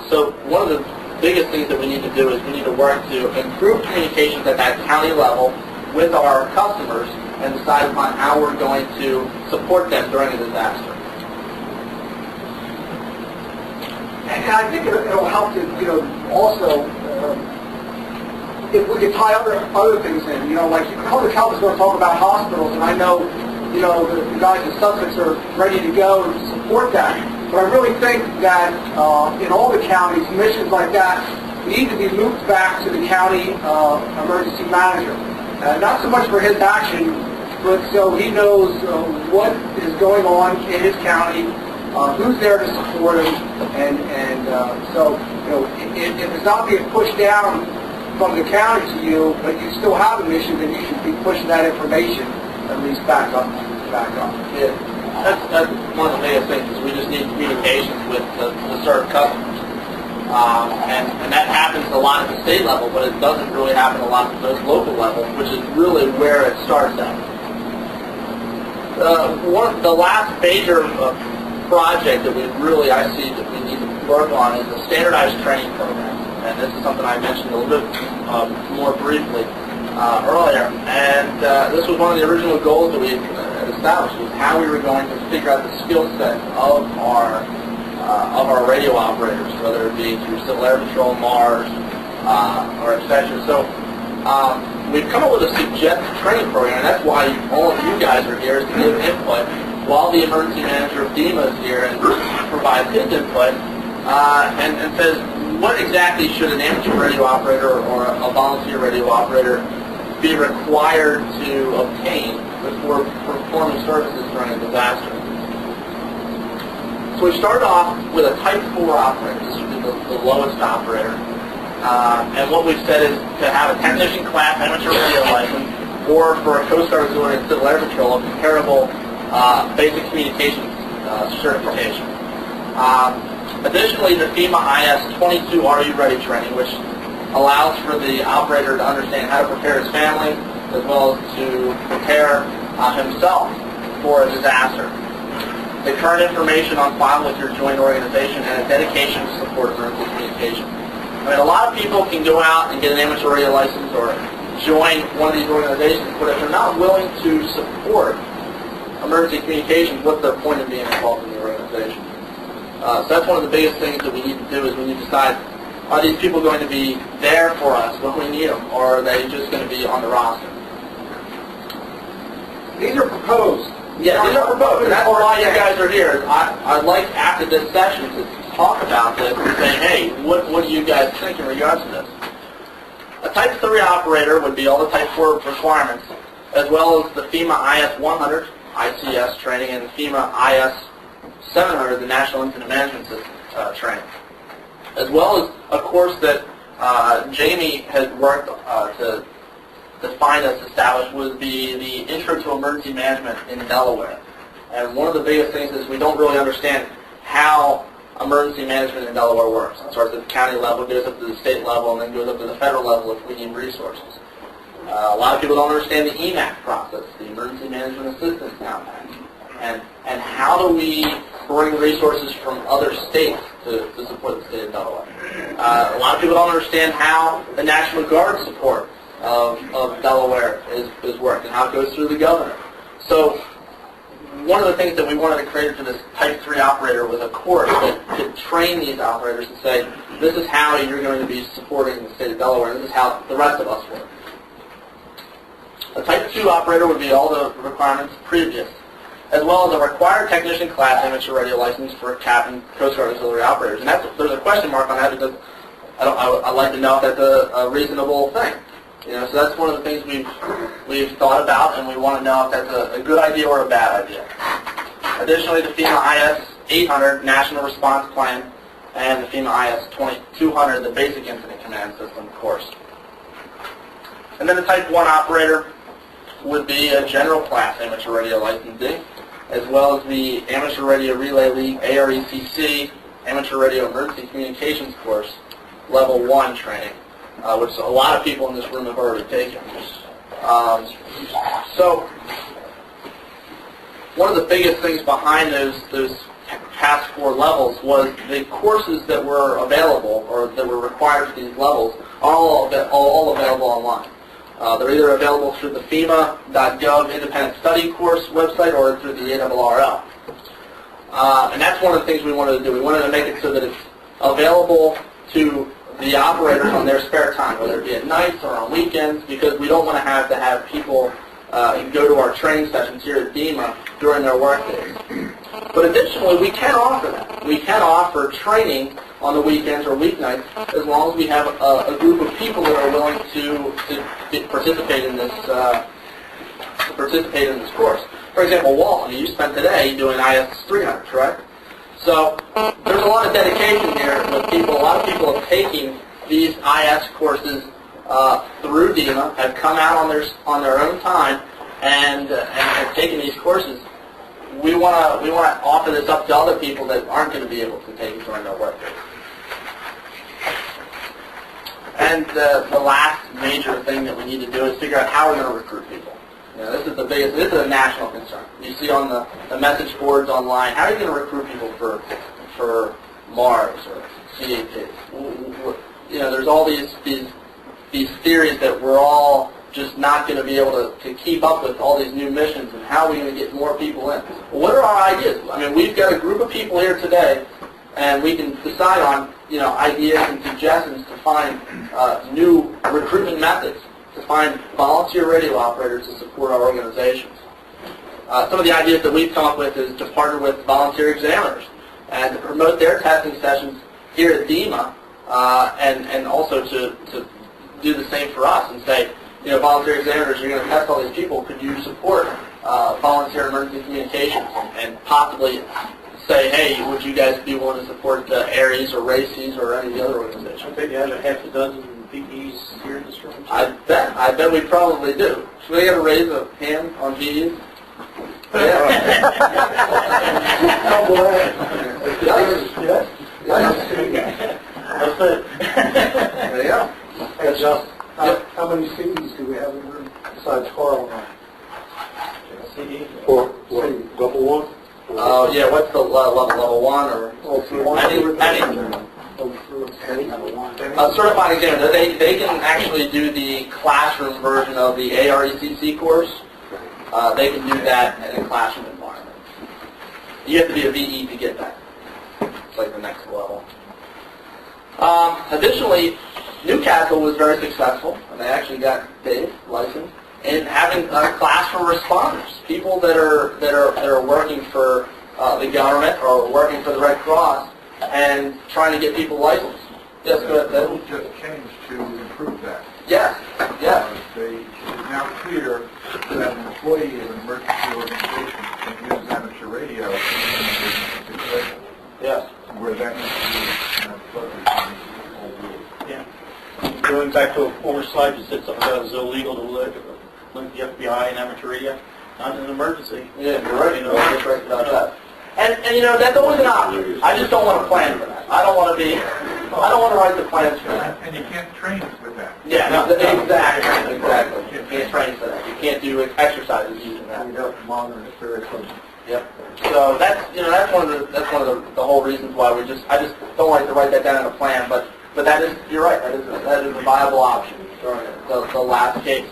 So one of the biggest things that we need to do is we need to work to improve communications at that county level with our customers and decide upon how we're going to support them during a disaster. And I think it'll help to, also, if we could tie other things in, like Public Health is going to talk about hospitals, and I know, the guys in Sussex are ready to go and support that. But I really think that in all the counties, missions like that need to be moved back to the county emergency manager. Not so much for his action, but so he knows what is going on in his county, who's there to support him, and so if it's not being pushed down from the county to you, but you still have a mission, then you should be pushing that information at least back up. Yeah. That's one of the biggest things, is we just need communications with the served customers. And that happens a lot at the state level, but it doesn't really happen a lot at those local levels, which is really where it starts at. The last major project that I see that we need to work on is a standardized training program. And this is something I mentioned a little bit more briefly earlier. And this was one of the original goals that we had established, was how we were going to figure out the skill set of our radio operators, whether it be through Civil Air Patrol, MARS, or etc. So we've come up with a suggested training program, and that's why all of you guys are here, is to give input, while the emergency manager of DEMA is here and provides his input, and says, what exactly should an amateur radio operator or a volunteer radio operator be required to obtain before performing services during a disaster? So we started off with a Type 4 operator. This would be the lowest operator. And what we've said is to have a technician class amateur radio license, or for a Coast Guard Auxiliary and Civil Air Patrol, a comparable basic communications certification. Additionally, the FEMA IS-22 Are You Ready training, which allows for the operator to understand how to prepare his family, as well as to prepare himself for a disaster. The current information on file with your joint organization, and a dedication to support emergency communication. I mean, a lot of people can go out and get an amateur radio license or join one of these organizations, but if they're not willing to support emergency communications, what's their point of being involved in the organization? So that's one of the biggest things that we need to do, is we need to decide, are these people going to be there for us when we need them, or are they just going to be on the roster? These are proposed. Yeah, these are proposed, and that's why you guys are here. I'd like, after this session, to talk about this and say, hey, what do you guys think in regards to this? A Type 3 operator would be all the Type 4 requirements, as well as the FEMA IS 100 ICS training and the FEMA IS 700, the National Incident Management System training, as well as a course that Jamie has worked to find us established would be the Intro to Emergency Management in Delaware. And one of the biggest things is we don't really understand how emergency management in Delaware works. It starts at the county level, goes up to the state level, and then goes up to the federal level if we need resources. A lot of people don't understand the EMAC process, the Emergency Management Assistance Compact. And how do we bring resources from other states to support the state of Delaware? A lot of people don't understand how the National Guard support of Delaware is worked and how it goes through the governor. So one of the things that we wanted to create for this Type 3 operator was a course that could train these operators and say, this is how you're going to be supporting the state of Delaware, and this is how the rest of us work. A Type 2 operator would be all the requirements previous, as well as a required technician class amateur radio license for Captain Coast Guard auxiliary operators. And there's a question mark on that because I'd like to know if that's a reasonable thing. You know, so that's one of the things we've thought about, and we want to know if that's a good idea or a bad idea. Additionally, the FEMA IS 800 National Response Plan and the FEMA IS 2200, the Basic Incident Command System course. And then the Type 1 operator would be a general class amateur radio licensing, as well as the Amateur Radio Relay League ARECC Amateur Radio Emergency Communications course, Level 1 training, which a lot of people in this room have already taken. So one of the biggest things behind those past 4 levels was the courses that were available or that were required for these levels are all available online. They're either available through the FEMA.gov Independent Study Course website or through the ARRL. And that's one of the things we wanted to do. We wanted to make it so that it's available to the operators on their spare time, whether it be at nights or on weekends, because we don't want to have people go to our training sessions here at DEMA during their work days. But additionally, we can offer that. We can offer training on the weekends or weeknights as long as we have a group of people that are willing to participate in this course. For example, Walt, you spent today doing IS 300, correct? So there's a lot of dedication here with people. A lot of people have taken these IS courses through DEMA, have come out on their own time, and have taken these courses. We want to offer this up to other people that aren't going to be able to take it during their work day. And the last major thing that we need to do is figure out how we're going to recruit people. You know, this is a national concern. You see on the message boards online, how are you going to recruit people for Mars or CAP? You know, there's all these theories that we're all just not going to be able to keep up with all these new missions, and how are we going to get more people in? Well, what are our ideas? I mean, we've got a group of people here today, and we can decide on, you know, ideas and suggestions to find new recruitment methods, to find volunteer radio operators to support our organizations. Some of the ideas that we've come up with is to partner with volunteer examiners and to promote their testing sessions here at DEMA, and also to do the same for us and say, you know, volunteer examiners, you're going to test all these people. Could you support volunteer emergency communications and possibly say, hey, would you guys be willing to support the ARES or RACES or any of the other organizations? I bet you have a half a dozen VEs here in this room. I bet we probably do. Should we get a raise of hand on VEs? Yeah. That's it. There you go. Hey, John, Yep. how many CDs do we have in the room besides Carl and I? CD? For level 1? Yeah, what's the level 1 or certified examiner? They can actually do the classroom version of the ARECC course. They can do that in a classroom environment. You have to be a VE to get that. It's like the next level. Additionally, Newcastle was very successful, and they actually got Dave licensed. in having a class for responders, people that are working for the government or working for the Red Cross and trying to get people licensed. Yes, go ahead. The rule just changed to improve that. Yes, yes. It is now clear that an employee of an emergency organization can use amateur radio in an emergency situation. Yes. Where that used to be floated in the old rules. Yeah. Going back to a former slide, you said something about it was illegal to link the FBI and amateur radio. Not in an emergency. Yeah, you're right. That's right about that. And you know, that's always an option. I just don't want to plan for that. I don't want to write the plans for that. And you can't train with that. Yeah, no, exactly. You can't train for that. You can't do exercises using that. We have to monitor it very closely. Yep. So that's one of the whole reasons why I just don't like to write that down in a plan. But that is, you're right. That is a viable option during the last case.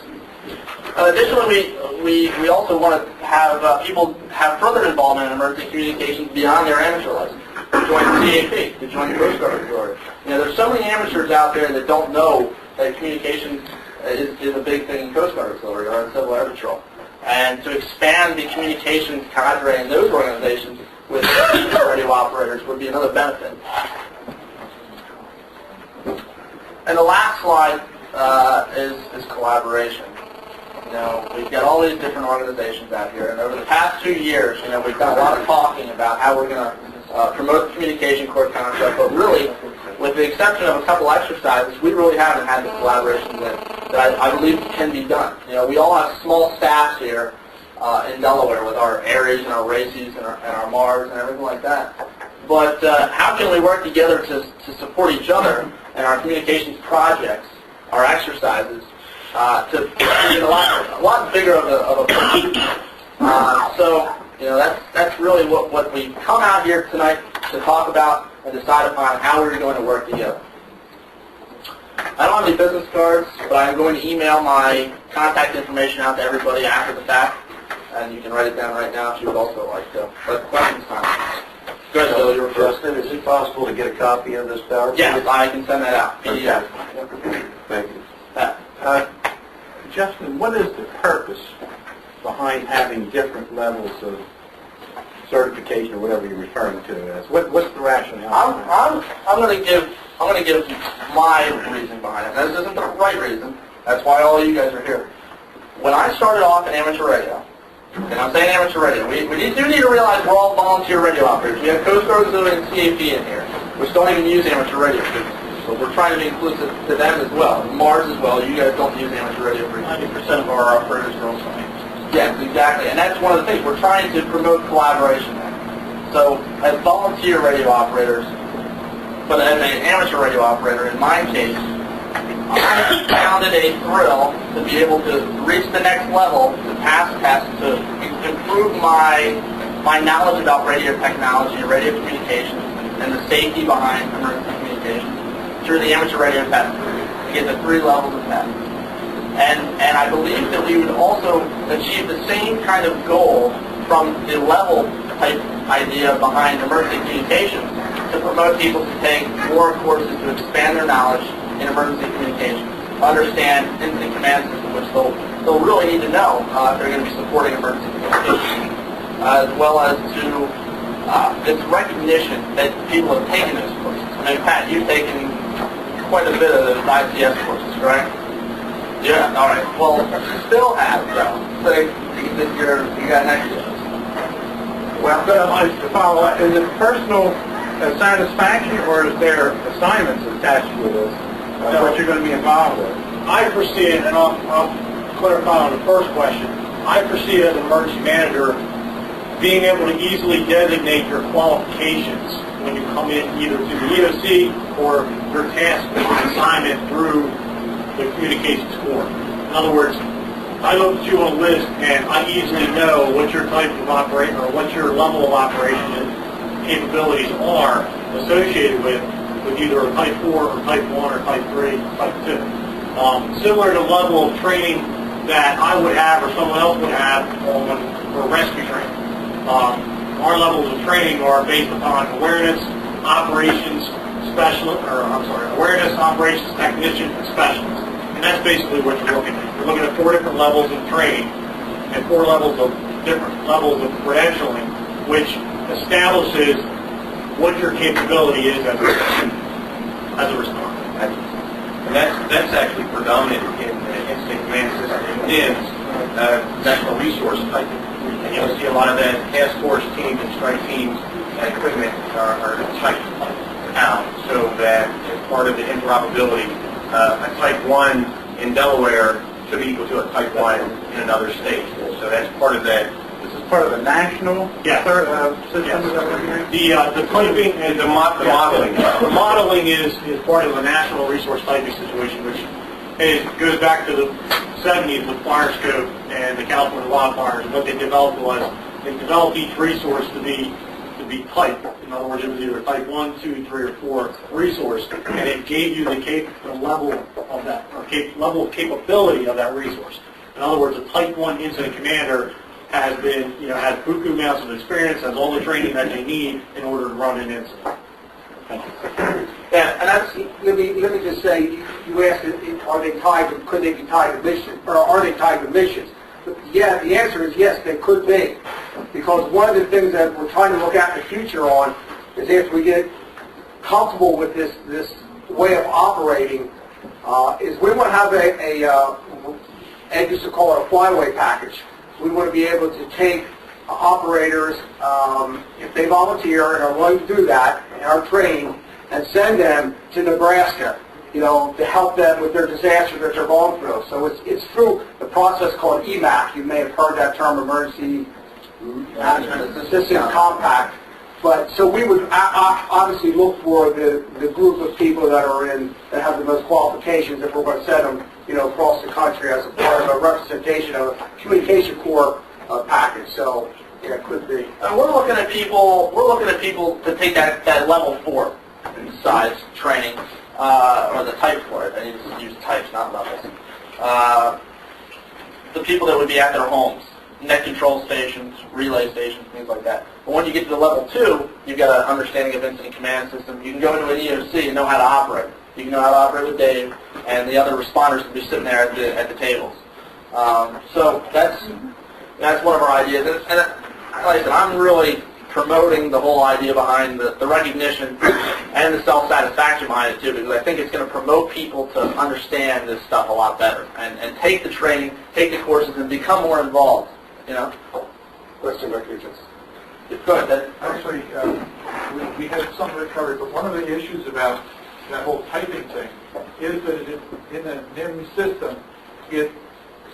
Additionally, we also want to have people have further involvement in emergency communications beyond their amateur license. To join the CAP, to join the Coast Guard Authority. You know, there's so many amateurs out there that don't know that communications is a big thing in Coast Guard Authority or in Civil Air Patrol. And to expand the communications cadre in those organizations with radio operators would be another benefit. And the last slide is collaboration. You know, we've got all these different organizations out here, and over the past 2 years, you know, we've done a lot of talking about how we're going to promote the communication core concept, but really, with the exception of a couple exercises, we really haven't had the collaboration that I believe can be done. You know, we all have small staffs here in Delaware with our ARES and our RACES and our MARS and everything like that. But how can we work together to support each other in our communications projects, our exercises, to get a lot bigger of a picture. So, you know, that's really what we come out here tonight to talk about and decide upon how we're going to work together. I don't have any business cards, but I'm going to email my contact information out to everybody after the fact, and you can write it down right now if you would also like to. But questions time. Go ahead, Bill, you were first. Justin, is it possible to get a copy of this PowerPoint? Yes, I can send that out. PDF. Thank you. Justin, what is the purpose behind having different levels of certification or whatever you're referring to it as? What's the rationale? I'm going to give my reason behind it. This isn't the right reason. That's why all you guys are here. When I started off in amateur radio, and I'm saying amateur radio, we do need to realize we're all volunteer radio operators. We have Coast Guard Authority and CAP in here, which don't even use amateur radio. So we're trying to be inclusive to them as well. Mars as well. You guys don't use amateur radio for 90% of our operators are also amateurs. Yes, exactly. And that's one of the things. We're trying to promote collaboration there. So as volunteer radio operators, but as an amateur radio operator, in my case, I found it a thrill to be able to reach the next level, to pass tests, to improve my knowledge about radio technology and radio communications and the safety behind emergency communications through the amateur radio test, to get the 3 levels of test. And I believe that we would also achieve the same kind of goal from the level type idea behind emergency communications to promote people to take more courses to expand their knowledge in emergency communications, understand incident command system, which they'll really need to know if they're going to be supporting emergency communications, as well as to this recognition that people have taken those courses. I mean, Pat, you've taken quite a bit of those ICS courses, correct? Yeah, all right. Well, you still have, though. So you got next year. Well, to follow up, is it personal satisfaction or is there assignments attached to this? What you're going to be involved with? I foresee it, and I'll clarify on the first question. I foresee it as an emergency manager being able to easily designate your qualifications when you come in either to the EOC or your task or assignment through the communications core. In other words, I look at you on a list and I easily know what your type of operation or what your level of operation and capabilities are associated with either a Type 4 or Type 1 or Type 3, Type 2. Similar to the level of training that I would have or someone else would have for rescue training. Our levels of training are based upon awareness, operations, awareness, operations, technician, and specialist. And that's basically what you're looking at. We're looking at 4 different levels of training and 4 levels of different levels of credentialing, which establishes what your capability is as a responder. And that's actually predominant in the incident command system in NIMS, National Resource Type. And you'll see a lot of that task force teams and strike teams and equipment are typed out so that as part of the interoperability, a Type 1 in Delaware should be equal to a Type 1 in another state. So that's part of that. This is part of the national system, is that what you're hearing? The typing and The modeling. The modeling is part of the national resource typing situation, which goes back to the 70s with Fire Scope and the California wildfires. And what they developed was they developed each resource to be typed. In other words, it was either type 1, 2, 3, or 4 resource, and it gave you the level of that, or level of capability of that resource. In other words, a type 1 incident commander has has buku amounts of experience, has all the training that they need in order to run an incident. Yeah, and that's, let me just say, you asked, are they tied to, could they be tied to missions, or are they tied to missions? Yeah, the answer is yes, they could be. Because one of the things that we're trying to look at in the future on is after we get comfortable with this way of operating, is we want to have Ed used to call it a flyaway package. We want to be able to take operators, if they volunteer and are willing to do that, and are trained, and send them to Nebraska, to help them with their disaster that they're going through. So it's through the process called EMAC. You may have heard that term, Emergency Management Assistance Compact. But so we would obviously look for the group of people that have the most qualifications if we're going to send them, across the country as a part of a representation of a communication corps package. So yeah, it could be. We're looking at people to take that level 4 size training, or the type for it. I need to use types, not levels. The people that would be at their homes, net control stations, relay stations, things like that. But when you get to the level 2, you've got an understanding of incident command system. You can go into an EOC and know how to operate. You can know how to operate with Dave, and the other responders can be sitting there at the tables. So that's one of our ideas. And like I said, I'm really promoting the whole idea behind the recognition and the self-satisfaction behind it too, because I think it's going to promote people to understand this stuff a lot better and take the training, take the courses, and become more involved. Question about you, Go ahead. Actually, we had some recovery, but one of the issues about that whole typing thing is that in the NIM system, it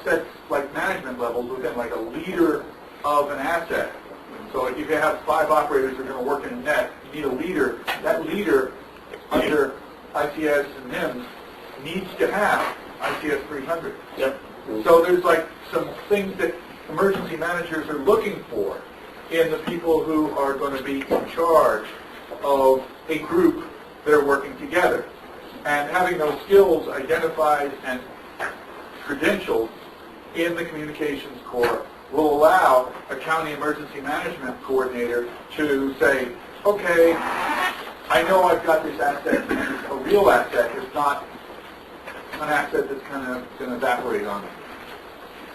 sets like management levels within like a leader of an asset. So if you have 5 operators who are going to work in a net, you need a leader. That leader under ICS and NIMS needs to have ICS 300. Yep. So there's like some things that emergency managers are looking for in the people who are going to be in charge of a group that are working together. And having those skills identified and credentialed in the communications corps will allow a county emergency management coordinator to say, okay, I know I've got this asset, and it's a real asset. It's not an asset that's kind of going to evaporate on me.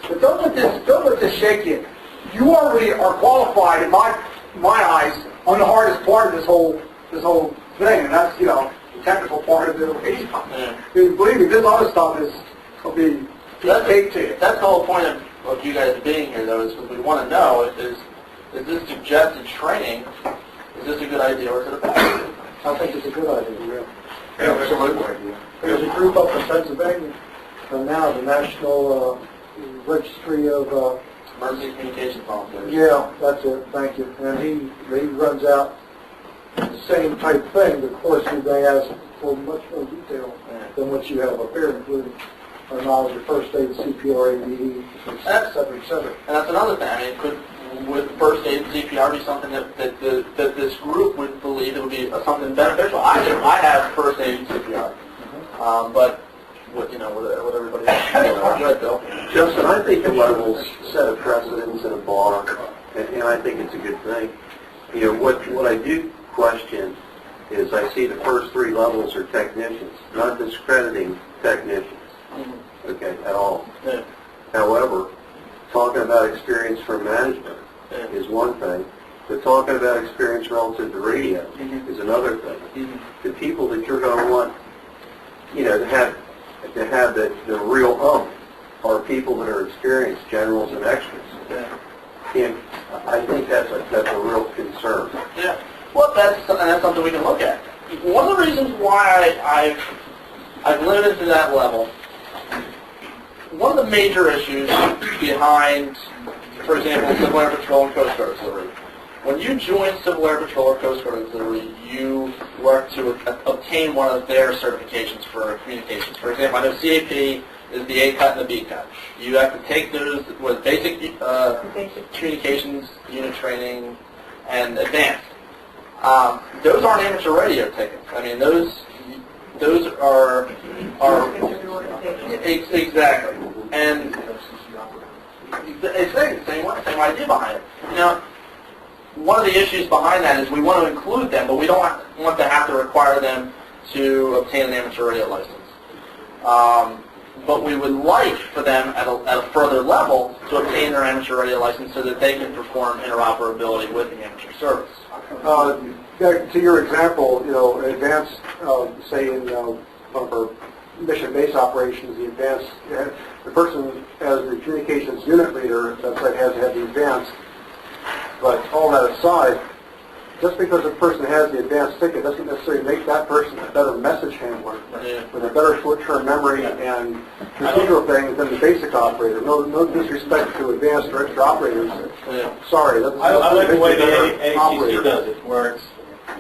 But don't let this shake you. You already are qualified, in my eyes, on the hardest part of this whole thing, and that's the technical part of it. Believe me, this other stuff will be baked to you. That's the whole point of you guys being here, though, is what we want to know is this suggested training, is this a good idea or is it a bad idea? I think it's a good idea, really. Absolutely. There's a group up in Pennsylvania now, the National Registry of... Emergency Communications Volunteers. Yeah, that's it, thank you. And he runs out the same type thing. The course they ask for much more detail than what you have up here, including our knowledge of first aid, CPR, ABE, et cetera, et cetera. And that's another thing. I mean, would first aid and CPR be something that this group would believe it would be something beneficial? I have first aid and CPR, but what everybody else. Go ahead, Bill. Justin, I think the levels set a precedence and a bar, and I think it's a good thing. What I do question is I see the first 3 levels are technicians, not discrediting technicians. okay, at all. Yeah. However, talking about experience from management is one thing, but talking about experience relative to radio is another thing. The people that you're going to want, to have the real are people that are experienced, generals and extras. And I think that's a real concern. Yeah. Well, that's something we can look at. One of the reasons why I've limited to that level, one of the major issues behind, for example, Civil Air Patrol and Coast Guard Auxiliary. When you join Civil Air Patrol or Coast Guard Auxiliary, you work to obtain one of their certifications for communications. For example, I know CAP is the A cut and the B cut. You have to take those with basic communications unit training and advanced. Those aren't amateur radio tickets. I mean, those are exactly, and it's the same idea behind it. One of the issues behind that is we want to include them, but we don't want to have to require them to obtain an amateur radio license. But we would like for them at a further level to obtain their amateur radio license so that they can perform interoperability with the amateur service. Back to your example, advanced, say in one of our mission-based operations, the person as the communications unit leader, that's right, has to have the advanced. But all that aside, just because a person has the advanced ticket doesn't necessarily make that person a better message handler with a better short-term memory and procedural things than the basic operator. No disrespect to advanced or extra operators. Sorry. I like the way the AACC does it, where it's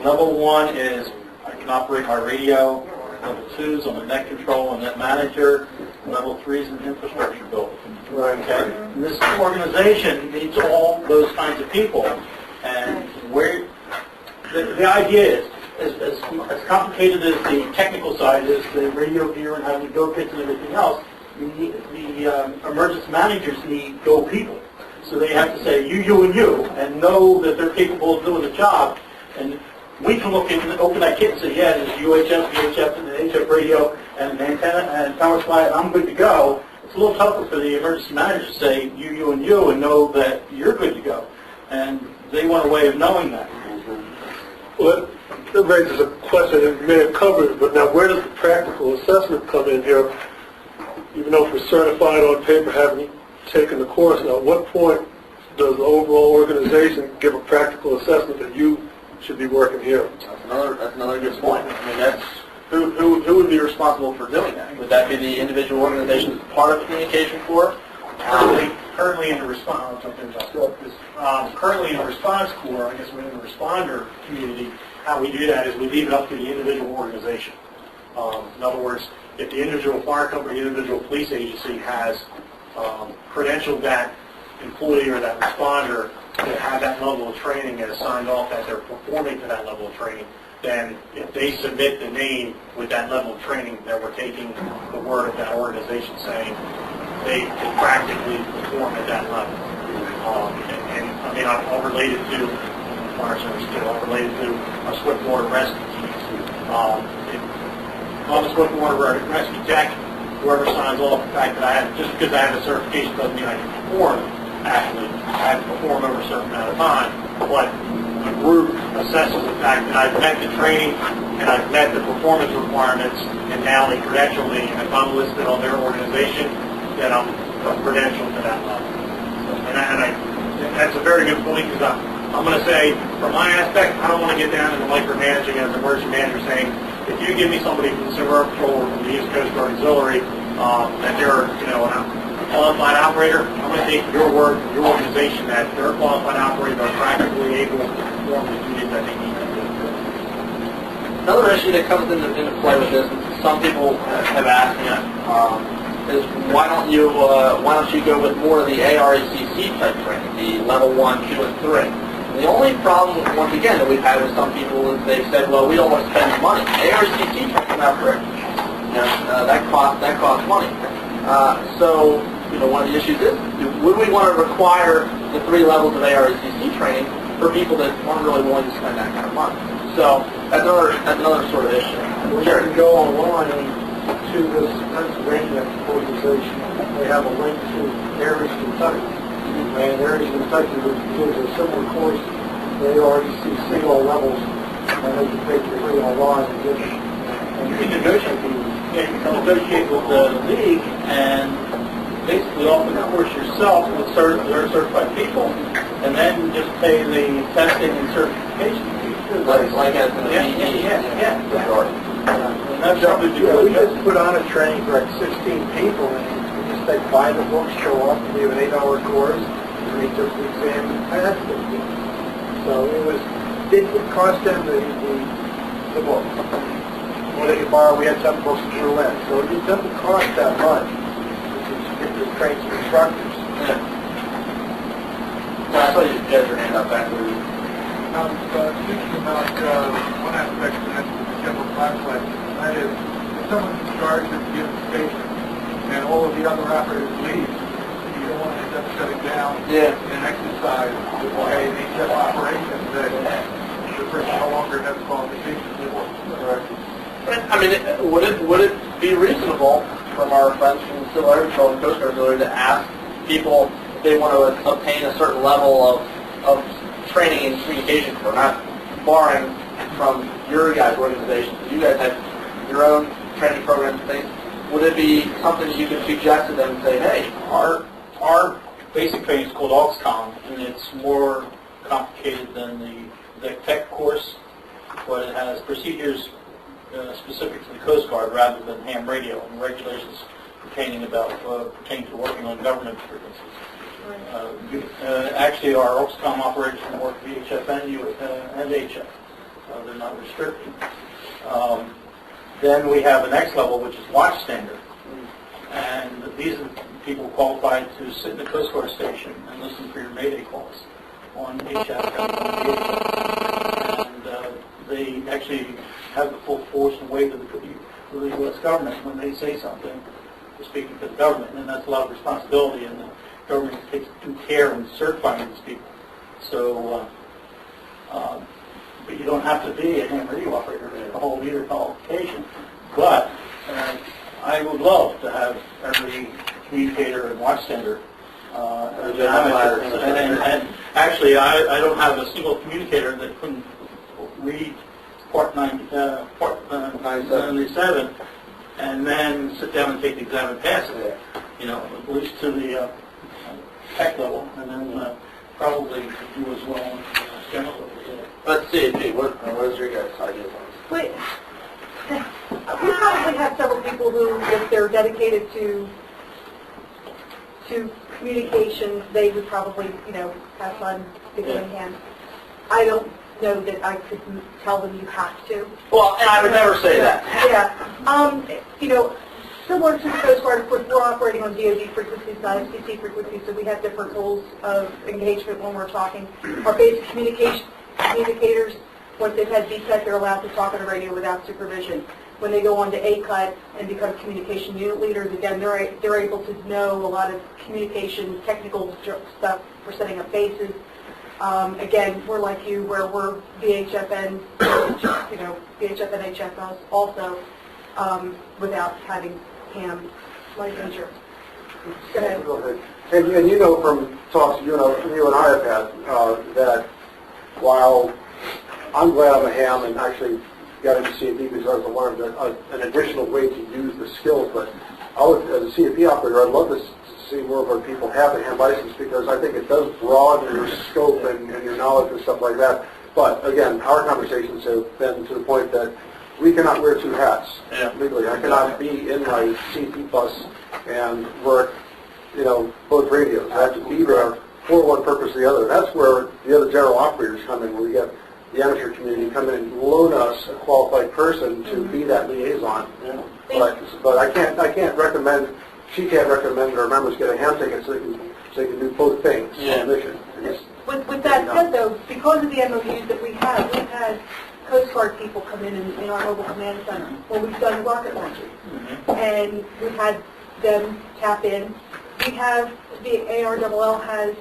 level 1 is I can operate my radio, level 2 is I'm a net control and net manager, and level 3 is an infrastructure builder. Right. Okay? And this organization needs all those kinds of people, and where the idea is, as complicated as the technical side is, the radio gear and having go kits and everything else, the emergency managers need go people. So they have to say you, and know that they're capable of doing the job. And we can look in, open that kit and say, yeah, there's UHF, VHF, and an HF radio, and an antenna, and power supply, and I'm good to go. It's a little tougher for the emergency manager to say you, and know that you're good to go. And they want a way of knowing that. Well, that raises a question that we may have covered, but now where does the practical assessment come in here? Even though if we're certified on paper, having taken the course, now at what point does the overall organization give a practical assessment that you should be working here? That's another good point. I mean, that's who would be responsible for doing that? Would that be the individual organization that's part of the communication corps? Currently in the response, currently in the response corps, I guess within the responder community, how we do that is we leave it up to the individual organization. In other words, if the individual fire company, individual police agency has credentialed that employee or that responder to have that level of training and signed off that they're performing to that level of training, then if they submit the name with that level of training, that we're taking the word of that organization saying they can practically perform at that level. And I mean, I'll relate it to fire service too. I'll relate it to our swiftwater rescue teams. On the swiftwater rescue tech, whoever signs off the fact that I have, just because I have a certification doesn't mean I can perform. Actually, I have to perform over a certain amount of time, but the group assesses the fact that I've met the training and I've met the performance requirements, and now they credential me, and if I'm listed on their organization, then I'm credentialed to that level. And that's a very good point, because I'm going to say, from my aspect, I don't want to get down into micromanaging as an emergency manager saying, if you give me somebody from the Civil Air Patrol or from the East Coast Guard Auxiliary, that they're, a qualified operator, I'm going to take your word from your organization that they're a qualified operator, they're practically able to perform the duties that they need to do. Another issue that comes into play with this, and some people have asked me, is why don't you go with more of the ARECC type training, the level 1, 2, and 3? And the only problem, once again, that we've had with some people is they've said, well, we don't want to spend money. ARECC training is not free. That costs money. So, one of the issues is, would we want to require the 3 levels of ARECC training for people that aren't really willing to spend that kind of money? So that's another sort of issue. We can go online and to this Pennsylvania organization. They have a link to Aries, Kentucky. And Aries, Kentucky gives a similar course. They already see sea level levels, and they can take it free online and get it. And You can negotiate with the league and basically offer the course yourself with certified people, and then just pay the testing and certification fees. Like as an Yeah. And that's something to Yeah, we do. just put on a training for like 16 people, and we just like buy the book, show up, we have an 8-hour course, and they took the exam, and that's what we did. So it cost them the book. Or they could borrow, we had some books in Berlin, so it doesn't cost that much to train some instructors. I saw you guys your hand up back there. I'm thinking about one aspect of that general conflict, and that is if someone's in charge of the given station and all of the other operators leave, you don't want to end up shutting down an exercise with an HF operation that the person no longer has qualifications for. I mean, would it be reasonable from our friends from the Civil Air Patrol and Coast Guard Authority to ask people if they want to obtain a certain level of training and communication? We're not barring from your guys' organization. You guys have your own training programs and things. Would it be something you could suggest to them and say, hey, Our basic training is called AUXCOM, and it's more complicated than the tech course, but it has procedures specific to the Coast Guard rather than ham radio and regulations pertaining to working on government frequencies. Actually, our AUXCOM operators can work VHF and HF. They're not restricted. Then we have the next level, which is watch standard. And these are people qualified to sit in the Coast Guard station and listen for your Mayday calls on HF and on VHF. And they actually have the full force and weight of the U.S. government when they say something. They're speaking for the government, and that's a lot of responsibility, and the government takes due care in certifying these people. So, but you don't have to be a ham radio operator to hold either qualification. But I would love to have every communicator and watchstander. And actually, I don't have a single communicator that couldn't read Part 97 and then sit down and take the exam and pass it. At least to the tech level, and then probably do as well on general level. let's see, what is your guys' ideas on this? Wait, we probably have several people who, if they're dedicated to communications, they would probably, have fun giving a hand. I don't know that I could tell them you have to. Well, and I would never say that. Yeah. Similar to the Coast Guard, of course, we're operating on DoD frequencies, not FCC frequencies, so we have different goals of engagement when we're talking. Our basic communicators, once they've had DTEC, they're allowed to talk on the radio without supervision. When they go on to ACUT and become communication unit leaders, again, they're able to know a lot of communication, technical stuff for setting up bases. Again, we're like you, where we're VHF and HFs also, without having ham licensure. Go ahead. Go ahead. And you know from talks you and I have had that while I'm glad I'm a ham and actually got into CFP because I learned an additional way to use the skills, but as a CFP operator, I'd love to see more of our people have a ham license because I think it does broaden your scope and your knowledge and stuff like that. But again, our conversations have been to the point that we cannot wear two hats legally. I cannot be in my CP Plus and work, both radios. I have to be there for one purpose or the other. That's where the other general operators come in, where we get the amateur community come in and loan us a qualified person to be that liaison. But I can't recommend. She can't recommend our members get a ham ticket so they can do both things on mission. With that said, though, because of the MOUs that we've had Coast Guard people come in our mobile command center when we've done rocket launches. And we've had them tap in. We have, the ARLL has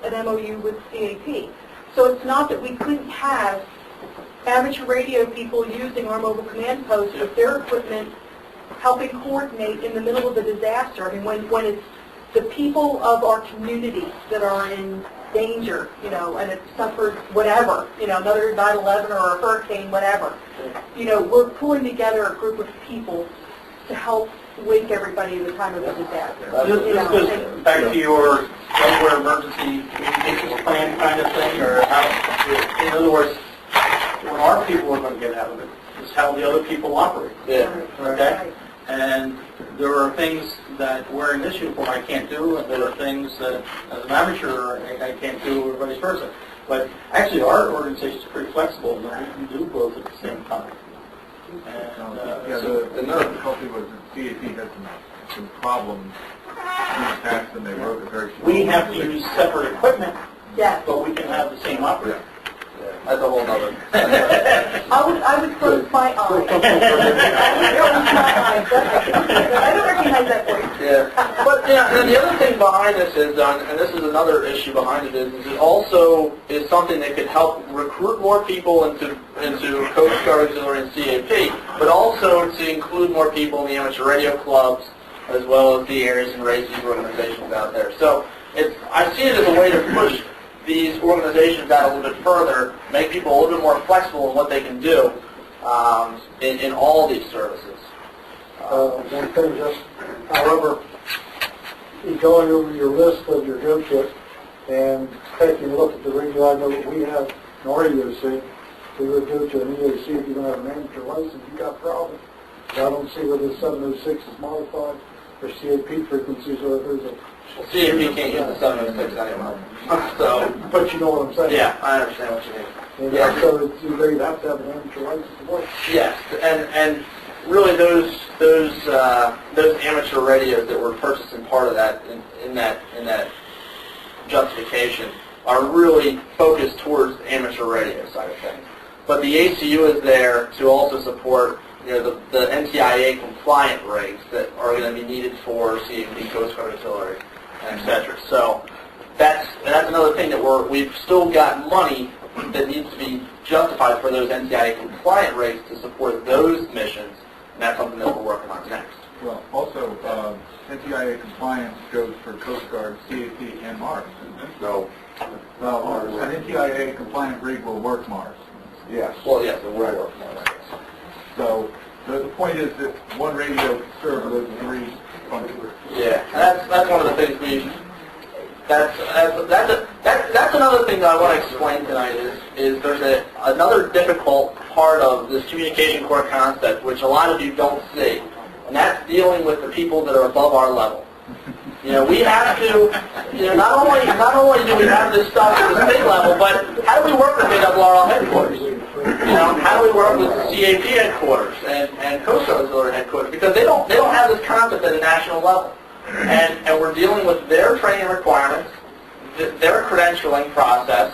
an MOU with CAP. So it's not that we couldn't have amateur radio people using our mobile command post with their equipment helping coordinate in the middle of a disaster. I mean, when it's the people of our community that are in danger, you know, and it suffers whatever, you know, another 9/11 or a hurricane, whatever. You know, we're pulling together a group of people to help wake everybody in the time of a disaster. This goes back to your Delaware emergency communications plan kind of thing, or how, in other words, when our people are going to get out of it, is how the other people operate. Yeah. Okay? And there are things that wearing this uniform I can't do, and there are things that, as an amateur, I can't do, or vice versa. But actually, our organization is pretty flexible, and we can do both at the same time. And, Another difficulty was that CAP had some problems in the past, and they wrote it very we have to use separate equipment, Yes. but we can have the same operator. That's a whole nother. I would close my eyes. I would close my eyes. I don't recognize that voice. Yeah, but yeah, and the other thing behind this is, and this is another issue behind it, is it also is something that could help recruit more people into Coast Guard Auxiliary and CAP, but also to include more people in the amateur radio clubs, as well as the areas and races organizations out there. So I see it as a way to push these organizations out a little bit further, make people a little bit more flexible in what they can do in all these services. One thing, just, however, going over your list of your go-kit and taking a look at the radio, I know that we have an REOC. We would go to an EAC if you don't have an amateur license, you got problems. I don't see where the 706 is modified or CAP frequencies, or if there's a... CAP can't use the 706 anymore. So, but you know what I'm saying? yeah, I understand what you mean. And Yeah. so it's, you have to have an amateur license to work. Yes, and really those amateur radios that were purchased in part of that in that justification are really focused towards the amateur radio side of things. But the ACU is there to also support, you know, the NTIA compliant rigs that are going to be needed for CAP, Coast Guard Auxiliary, and etc. So that's another thing that we've still got money that needs to be justified for those NTIA compliant rigs to support those missions, and that's something that we're working on next. Well, also, NTIA compliance goes for Coast Guard, CAP, and Mars, isn't it? No. Well, an NTIA compliant rig will work Mars. Yes. Well, yes, it will work more like this. So the point is that one radio can serve those three functions. Yeah, and that's one of the things that's another thing that I want to explain tonight is there's another difficult part of this communication core concept which a lot of you don't see, and that's dealing with the people that are above our level. You know, we have to, you know, not only do we have this stuff at the state level, but how do we work with ARRL headquarters? You know, how do we work with CAP headquarters and Coast Guard Auxiliary headquarters? Because they don't have this concept at a national level. And we're dealing with their training requirements, their credentialing process,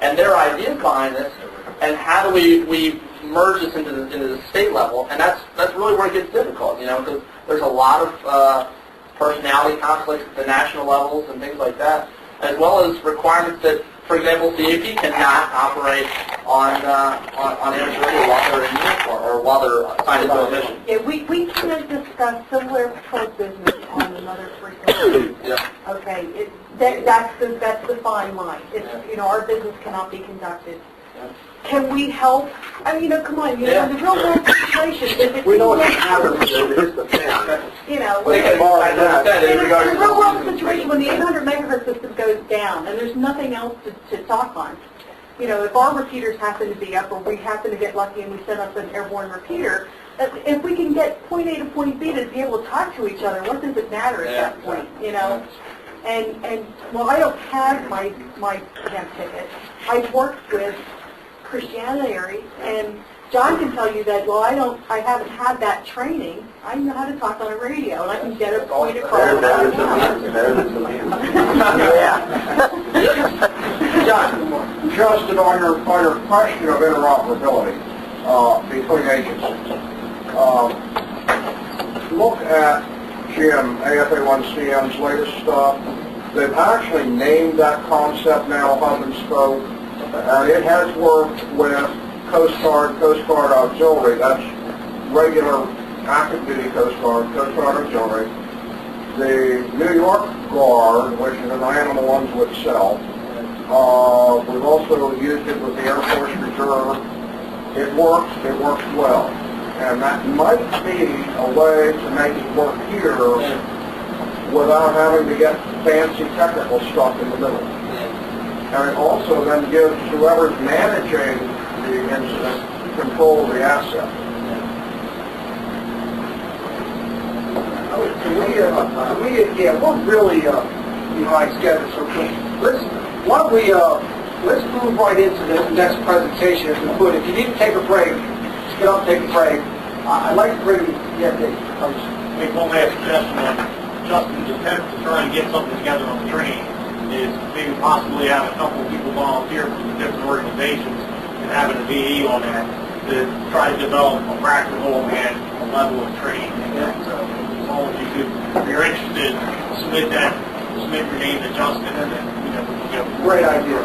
and their ideas behind this, and how do we merge this into the state level? And that's really where it gets difficult, you know, because there's a lot of personality conflicts at the national levels and things like that, as well as requirements that, for example, CAP cannot operate on amateur radio while they're in uniform or while they're assigned to a mission. Yeah, we can't discuss civil patrol business on another frequency. Yeah. Okay, that's the fine line. It's, you know, our business cannot be conducted. Can we help? I mean, you know, come on, you know, the real world situation, if it's... We know what happens when it hits the fan. You know, Well, they can borrow that in in regards the to real world situation, when the 800 megahertz system goes down and there's nothing else to talk on, you know, if our repeaters happen to be up or we happen to get lucky and we set up an airborne repeater, if we can get point A to point B to be able to talk to each other, what does it matter at that point, you know? And well, I don't have my camp ticket. I've worked with Christianity, and John can tell you that, well, I haven't had that training. I know how to talk on a radio, and I can get a point across. John, Justin, on your question of interoperability between agencies, look at Jim, AFA1CM's latest stuff. They've actually named that concept now, hub and spoke, and it has worked with Coast Guard Auxiliary. That's regular active duty Coast Guard Auxiliary, the New York Guard, which is an animal unto itself. We've also used it with the Air Force Reserve. It works well. And that might be a way to make it work here without having to get fancy technical stuff in the middle. And it also then gives whoever's managing the incident control of the asset. We're really behind schedule, so let's move right into the next presentation if we could. If you need to take a break, just get up and take a break. I'd like to bring, Dave, Make one last suggestion on Justin's attempt to try and get something together on the train is maybe possibly have a couple of people volunteer from the different organizations and having a VE on that to try to develop a practical and a level of training. And so as long as you could, if you're interested, submit your name to Justin and then, we can go. Great idea,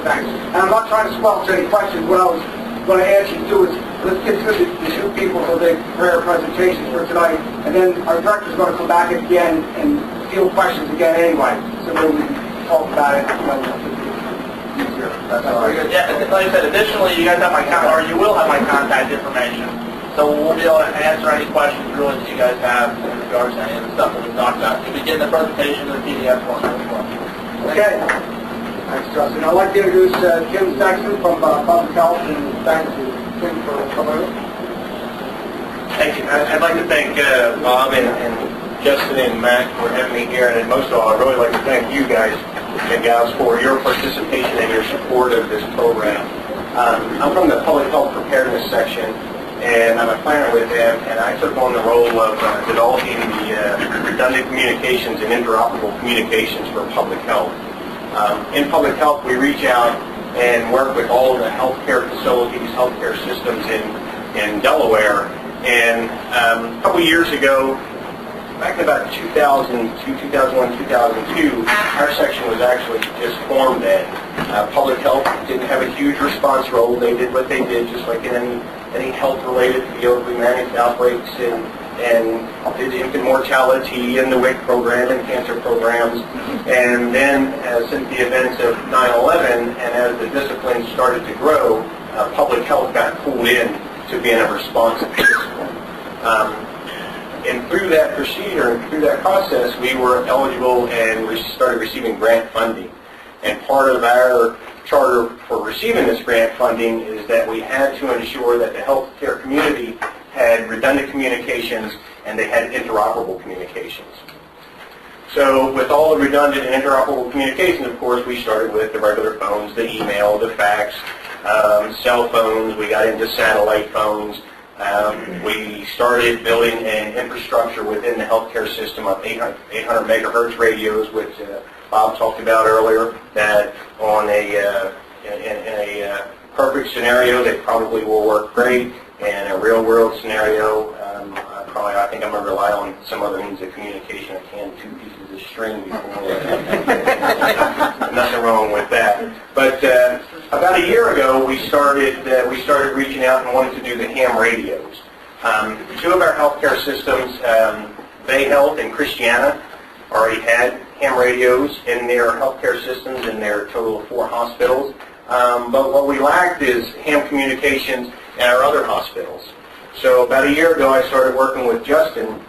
thanks. And I'm not trying to squelch any questions. What I was going to ask you to do is, let's get through the two people so they prepare presentations for tonight, and then our director's going to come back again and field questions again anyway, so then we can talk about it. Easier. That's all right. Yeah, like I said, additionally, you guys have my or you will have my contact information. So we'll be able to answer any questions really that you guys have in regards to any of the stuff that we've talked about. You'll be getting the presentation of the PDF form as well. Okay. Thanks, Justin. I'd like to introduce Kim Sexton from Public Health, and thanks to Kim for coming in. Thank you. I'd like to thank Bob and Justin and Matt for having me here, and most of all, I'd really like to thank you guys and gals for your participation and your support of this program. I'm from the Public Health Preparedness section, and I'm a planner with them, and I took on the role of developing the redundant communications and interoperable communications for public health. In public health, we reach out and work with all of the healthcare facilities, healthcare systems in Delaware. And a couple years ago, back in about 2001, 2002, our section was actually just formed then. Public health didn't have a huge response role. They did what they did, just like in any health-related field. We managed outbreaks and did infant mortality and the WIC program and cancer programs. And then, since the events of 9/11 and as the discipline started to grow, public health got pulled in to being a responsive discipline. And through that procedure and through that process, we were eligible and we started receiving grant funding. And part of our charter for receiving this grant funding is that we had to ensure that the healthcare community had redundant communications and they had interoperable communications. So with all the redundant and interoperable communications, of course, we started with the regular phones, the email, the fax, cell phones. We got into satellite phones. We started building an infrastructure within the healthcare system of 800 megahertz radios, which Bob talked about earlier, that on in a perfect scenario, they probably will work great. In a real-world scenario, I think I'm going to rely on some other means of communication. I can 2 pieces of string before. Nothing wrong with that. But about a year ago, we started reaching out and wanted to do the ham radios. 2 of our healthcare systems, Bay Health and Christiana, already had ham radios in their healthcare systems in their total of 4 hospitals. But what we lacked is ham communications in our other hospitals. So about a year ago, I started working with Justin,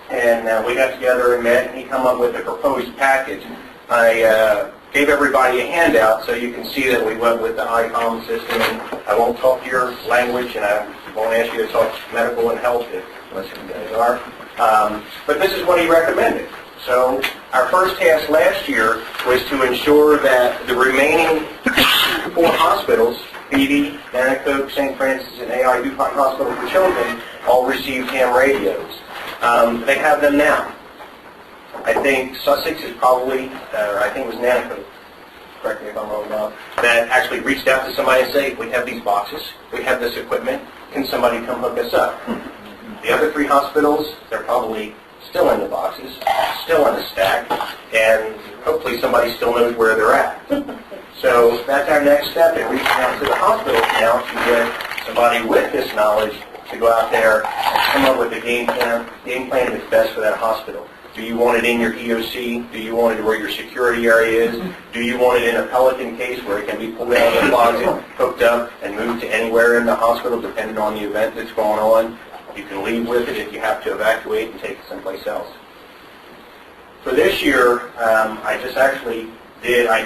and we got together and met, and he came up with a proposed package. I gave everybody a handout so you can see that we went with the ICOM system. And I won't talk your language, and I won't ask you to talk medical and health unless you guys are. But this is what he recommended. So our first task last year was to ensure that the remaining 4 hospitals, Beatty, Nanticoke, St. Francis, and AI DuPont Hospital for Children, all received ham radios. They have them now. I think Sussex is probably, or I think it was Nanticoke, correct me if I'm wrong, Bob, that actually reached out to somebody and said, we have these boxes, we have this equipment, can somebody come hook us up? The other 3 hospitals, they're probably still in the boxes, still in the stack, and hopefully somebody still knows where they're at. So that's our next step in reaching out to the hospitals now to get somebody with this knowledge to go out there and come up with a game plan that's best for that hospital. Do you want it in your EOC? Do you want it where your security area is? Do you want it in a Pelican case where it can be pulled out of the closet, hooked up, and moved to anywhere in the hospital depending on the event that's going on? You can leave with it if you have to evacuate and take it someplace else. For this year, I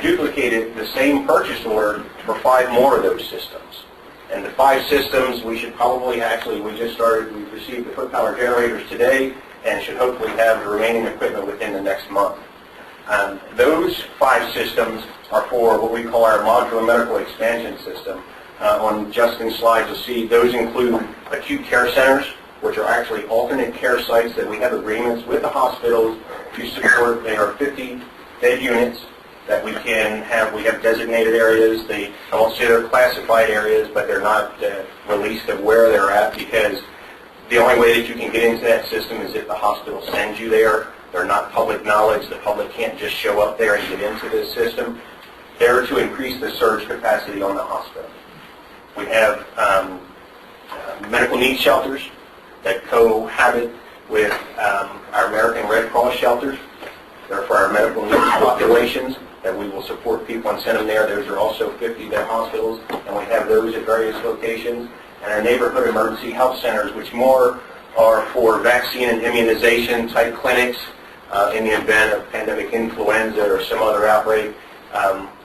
duplicated the same purchase order for 5 more of those systems. And the 5 systems, we received the foot power generators today, and should hopefully have the remaining equipment within the next month. Those 5 systems are for what we call our modular medical expansion system. On Justin's slides, you'll see those include acute care centers, which are actually alternate care sites that we have agreements with the hospitals to support. They are 50-bed units that we can have. We have designated areas. I won't say they're classified areas, but they're not released of where they're at, because the only way that you can get into that system is if the hospital sends you there. They're not public knowledge. The public can't just show up there and get into this system. They're to increase the surge capacity on the hospital. We have medical needs shelters that cohabit with our American Red Cross shelters. They're for our medical needs populations that we will support people and send them there. Those are also 50-bed hospitals, and we have those at various locations. And our neighborhood emergency health centers, which more are for vaccine and immunization type clinics in the event of pandemic influenza or some other outbreak.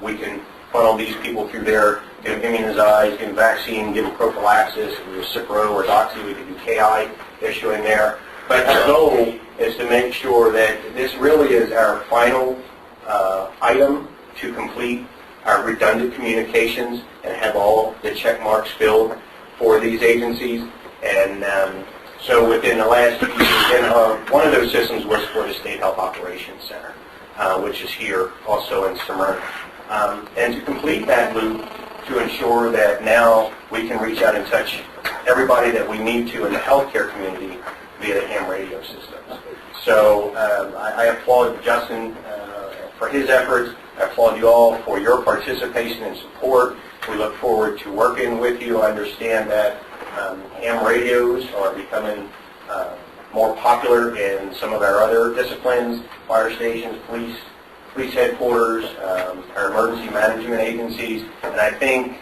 We can funnel these people through there, get them immunized, get them vaccine, give them prophylaxis, with Cipro or Doxy. We can do KI issuing there. But the goal is to make sure that this really is our final item to complete our redundant communications and have all the check marks filled for these agencies. And so within the last few years, one of those systems was for the State Health Operations Center, which is here also in Smyrna. And to complete that loop, to ensure that now we can reach out and touch everybody that we need to in the healthcare community via the ham radio systems. So I applaud Justin for his efforts. I applaud you all for your participation and support. We look forward to working with you. I understand that ham radios are becoming more popular in some of our other disciplines, fire stations, police headquarters, our emergency management agencies. And I think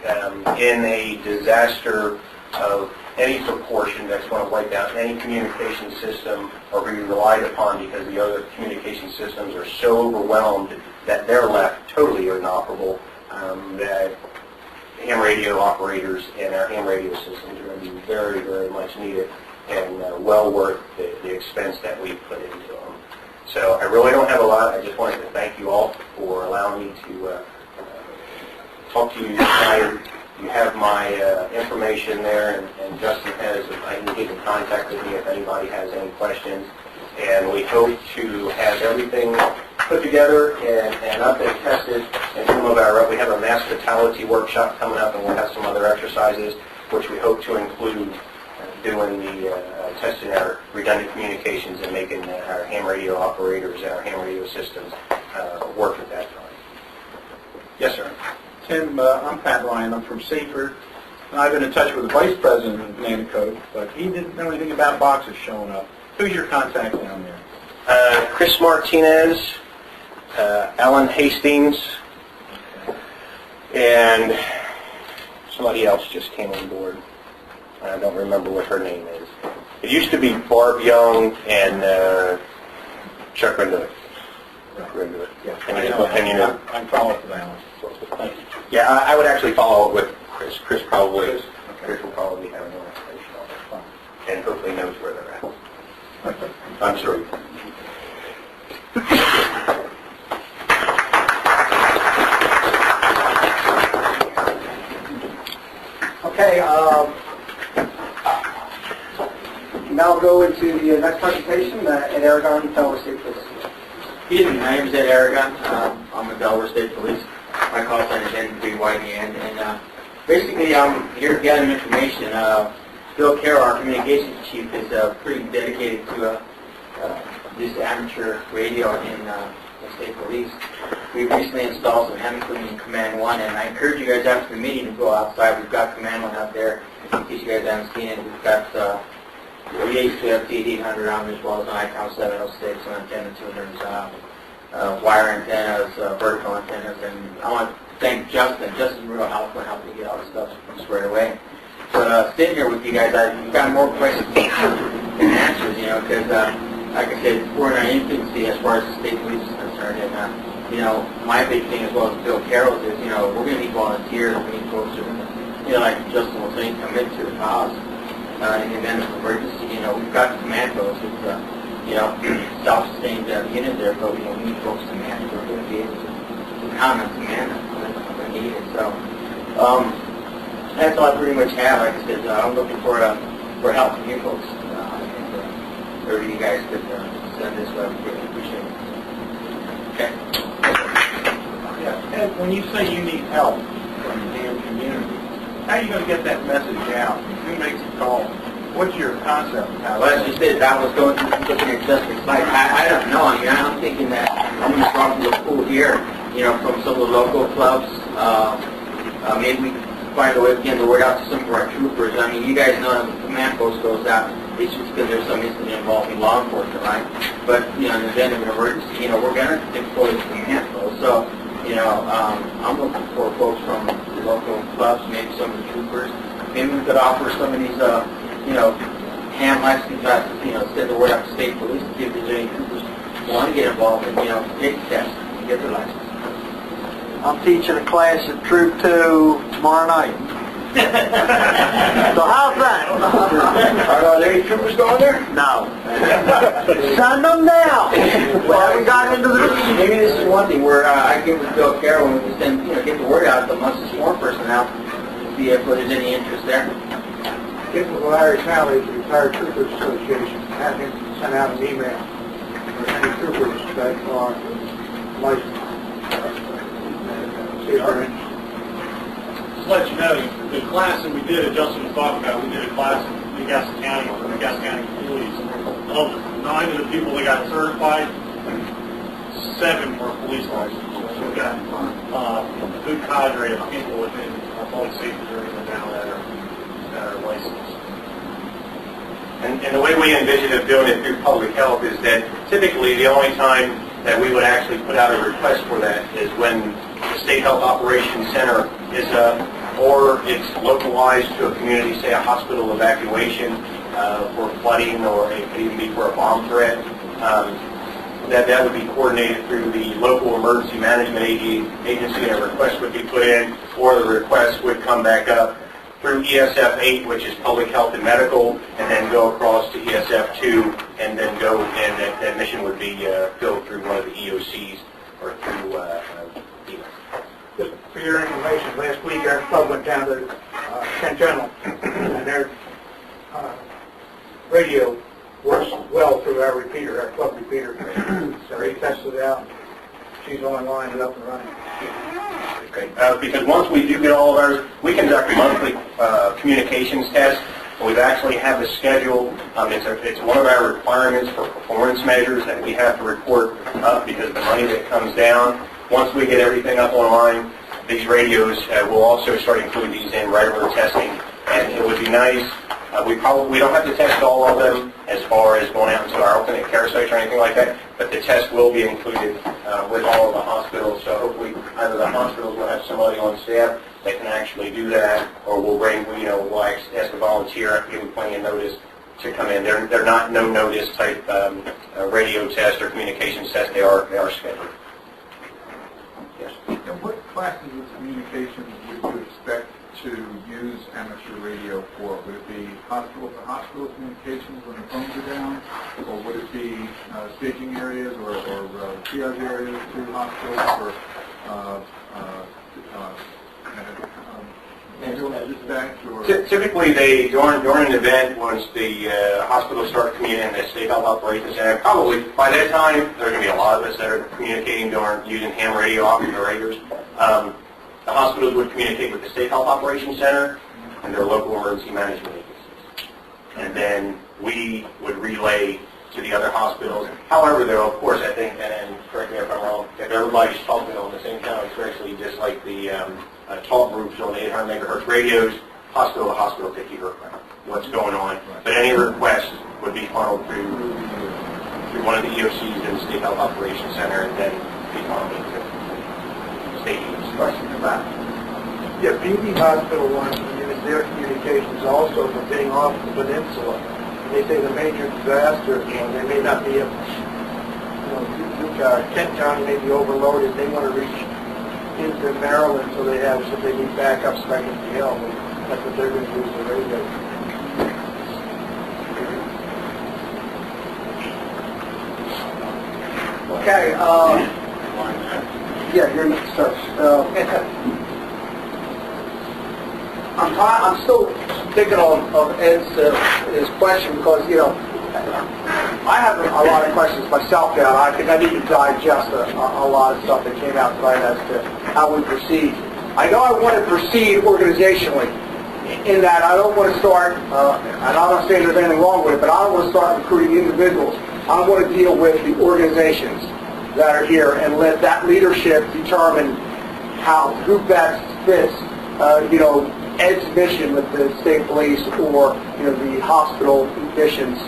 in a disaster of any proportion that's going to wipe out any communication system or be relied upon because the other communication systems are so overwhelmed that they're left totally inoperable, that ham radio operators and our ham radio systems are going to be very, very much needed and well worth the expense that we put into them. So I really don't have a lot. I just wanted to thank you all for allowing me to talk to you tonight. You have my information there, and Justin has. I can get in contact with me if anybody has any questions. And we hope to have everything put together and up and tested in some of our, we have a mass fatality workshop coming up, and we'll have some other exercises which we hope to include doing the testing our redundant communications and making our ham radio operators and our ham radio systems work at that time. Yes, sir. Tim, I'm Pat Ryan. I'm from Safer. And I've been in touch with the vice president of Nanticoke, but he didn't know anything about boxes showing up. Who's your contact down there? Chris Martinez, Alan Hastings, and somebody else just came on board. I don't remember what her name is. It used to be Barb Young and Chuck Renduit. Yeah, I'm following up with Alan. Thank you. Yeah, I would actually follow up with Chris. Chris probably Chris will probably have more information on it, and hopefully knows where they're at. I'm sorry. Okay, now we'll go into the next presentation, Ed Aragon, Delaware State Police. Good evening, my name is Ed Aragon. I'm with Delaware State Police. My call sign is N3YDN, and basically I'm here to gather information. Bill Carroll, our communications chief, is pretty dedicated to this amateur radio in the state police. we've recently installed some HEM equipment in Command 1, and I encourage you guys after the meeting to go outside. We've got Command 1 out there, in case you guys haven't seen it. We've got VA Swift 8800 on as well as an ICOM 706, an antenna 200 wire antennas, vertical antennas, and I want to thank Justin. Justin real helpful in helping get all this stuff squared away. But sitting here with you guys, I've got more questions than answers, you know, because like I said, we're in our infancy as far as the state police is concerned, and you know, my big thing as well as Bill Carroll's is, you know, we're going to need volunteers, we need folks who, you know, like Justin was saying, commit to the cause. In the event of emergency, you know, we've got command posts with, you know, self-sustained unit there, but we need folks to man it. We're going to be able to count on command when needed. So that's all I pretty much have. Like I said, I'm looking for help from you folks. Or you guys could send this way. I really appreciate it. Okay. Yeah. Ed, when you say you need help from the damn community, how are you going to get that message out? Who makes the call? What's your concept? Well, as you said, I was going through looking at Justice Light. I don't know. I mean, I'm thinking that I'm going to start from the pool here, you know, from some of the local clubs. Maybe we can find a way to get the word out to some of our troopers. I mean, you guys know that when the command post goes out, it's just because there's some incident involving law enforcement, right? But, you know, in the event of an emergency, you know, we're going to deploy the command post. So, you know, I'm looking for folks from the local clubs, maybe some of the troopers. Maybe we could offer some of these, you know, ham license classes, you know, send the word out to state police to see if there's any troopers who want to get involved and, you know, take the test and get their license. I'm teaching a class at Troop 2 tomorrow night. So how's that? Are there any troopers going there? No. Send them now. We haven't got into the meeting. Maybe this is one thing where I get with Bill Carroll and we can send, you know, get the word out amongst the sworn personnel to see if there's any interest there. Get with Larry Talley, the Retired Troopers Association, have him send out an email for any troopers that are licensed. See if they're interested. Just to let you know, the class that we did, that Justin was talking about, we did a class in Newcastle County for Newcastle County employees. Of 9 of the people that got certified, 7 were police officers. So we've got a good cadre of people within our public safety area now that are licensed. And the way we envision of doing it through public health is that typically the only time that we would actually put out a request for that is when the State Health Operations Center is or it's localized to a community, say a hospital evacuation for flooding, or it could even be for a bomb threat. That would be coordinated through the local emergency management agency, and a request would be put in, or the request would come back up through ESF 8, which is Public Health and Medical, and then go across to ESF 2, and then go, and that mission would be filled through one of the EOCs or through Just for your information, last week our club went down to Kent General, and their radio works well through our repeater, our club repeater. So they tested it out. She's online and up and running. Great. Because once we do get all of ours, we conduct monthly communications tests. We actually have a schedule. It's one of our requirements for performance measures that we have to report up because the money that comes down. Once we get everything up online, these radios will also start including these in regular testing. And it would be nice. We don't have to test all of them as far as going out into our alternate care sites or anything like that, but the test will be included with all of the hospitals. So hopefully either the hospitals will have somebody on staff that can actually do that, or we'll bring, we'll ask a volunteer, give them plenty of notice to come in. They're not no notice type radio test or communications test. They are scheduled. Yes. And what classes of communication would you expect to use amateur radio for? Would it be hospital-to-hospital communications when the phones are down, or would it be staging areas or triage areas to hospitals, or dispatch? Or typically, during an event, once the hospitals start communicating, the State Health Operations Center, probably by that time, there's going to be a lot of us that are communicating using ham radio operators. The hospitals would communicate with the State Health Operations Center and their local emergency management agencies. And then we would relay to the other hospitals. However, though, of course, I think, and correct me if I'm wrong, if everybody's talking on the same time, especially just like the talk groups on the 800 megahertz radios, hospital to hospital to hear what's going on. But any requests would be funneled through one of the EOCs in the State Health Operations Center, and then be funneled into state EOCs. Question about yeah, BB Hospital wants to use their communications also for getting off the peninsula. And they say the major disaster, they may not be able, Kent County may be overloaded. They want to reach into Maryland, so they need backups back into the help. That's what they're going to use the radio. Okay, yeah, you're next up. I'm still thinking of Ed's his question because, I have a lot of questions myself now. I think I need to digest a lot of stuff that came out tonight as to how we proceed. I know I want to proceed organizationally in that I don't want to start, and I'm not saying there's anything wrong with it, but I don't want to start recruiting individuals. I want to deal with the organizations that are here and let that leadership determine who best fits, Ed's mission with the state police or, the hospital missions.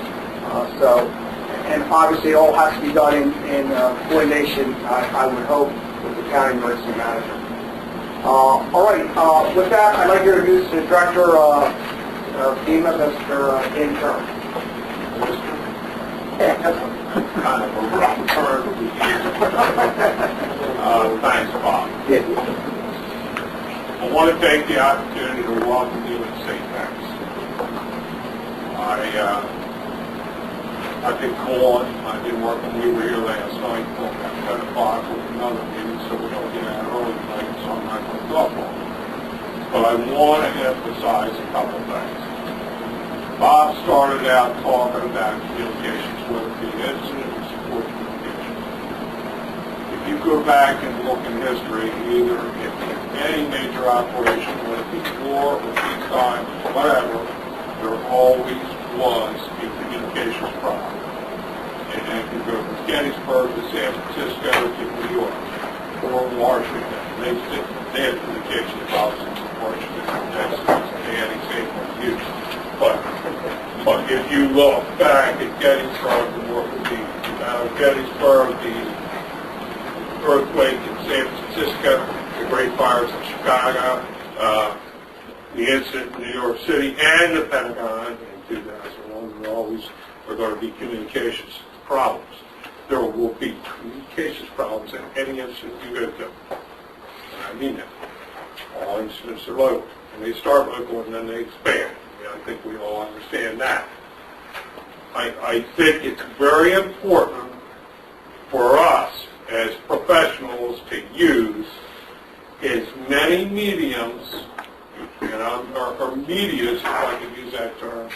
And obviously it all has to be done in coordination, I would hope, with the county emergency manager. All right, with that, I'd like to introduce the director of FEMA, Mr. Intern. Kind of a rough turn of the year. Thanks, Bob. I want to take the opportunity to welcome you to St. Mary's. I've been calling. I've been working. We were here last night till about 10 o'clock with another meeting, so we don't get out early tonight, so I'm not going to talk on it. But I want to emphasize a couple things. Bob started out talking about communications, whether it be incident or support communications. If you go back and look in history, either in any major operation, whether it be war or peacetime or whatever, there always was a communications problem. And if you go from Gettysburg to San Francisco to New York or Washington, they had communications problems in Washington and Texas, and they had a safe use. But if you look back at Gettysburg and what would be Gettysburg, the earthquake in San Francisco, the Great Fires in Chicago, the incident in New York City, and the Pentagon in 2001, there always are going to be communications problems. There will be communications problems in any incident you go to. And I mean that. All incidents are local. And they start local and then they expand. I think we all understand that. I think it's very important for us as professionals to use as many mediums, or medias, if I can use that term,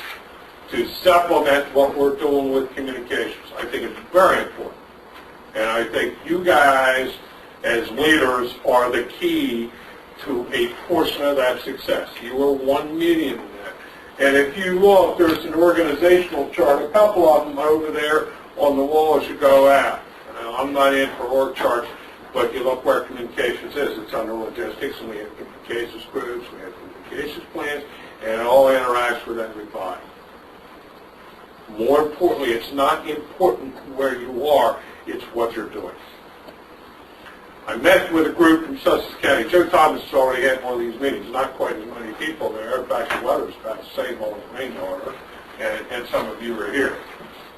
to supplement what we're doing with communications. I think it's very important. And I think you guys, as leaders, are the key to a portion of that success. You are one medium in that. And if you look, there's an organizational chart, a couple of them over there on the wall as you go out. I'm not in for org charts, but you look where communications is. It's under logistics, and we have communications groups, we have communications plans, and it all interacts with everybody. More importantly, it's not important where you are, it's what you're doing. I met with a group from Sussex County. Joe Thomas has already had one of these meetings. Not quite as many people there. In fact, the weather's about the same old rain order, and some of you are here.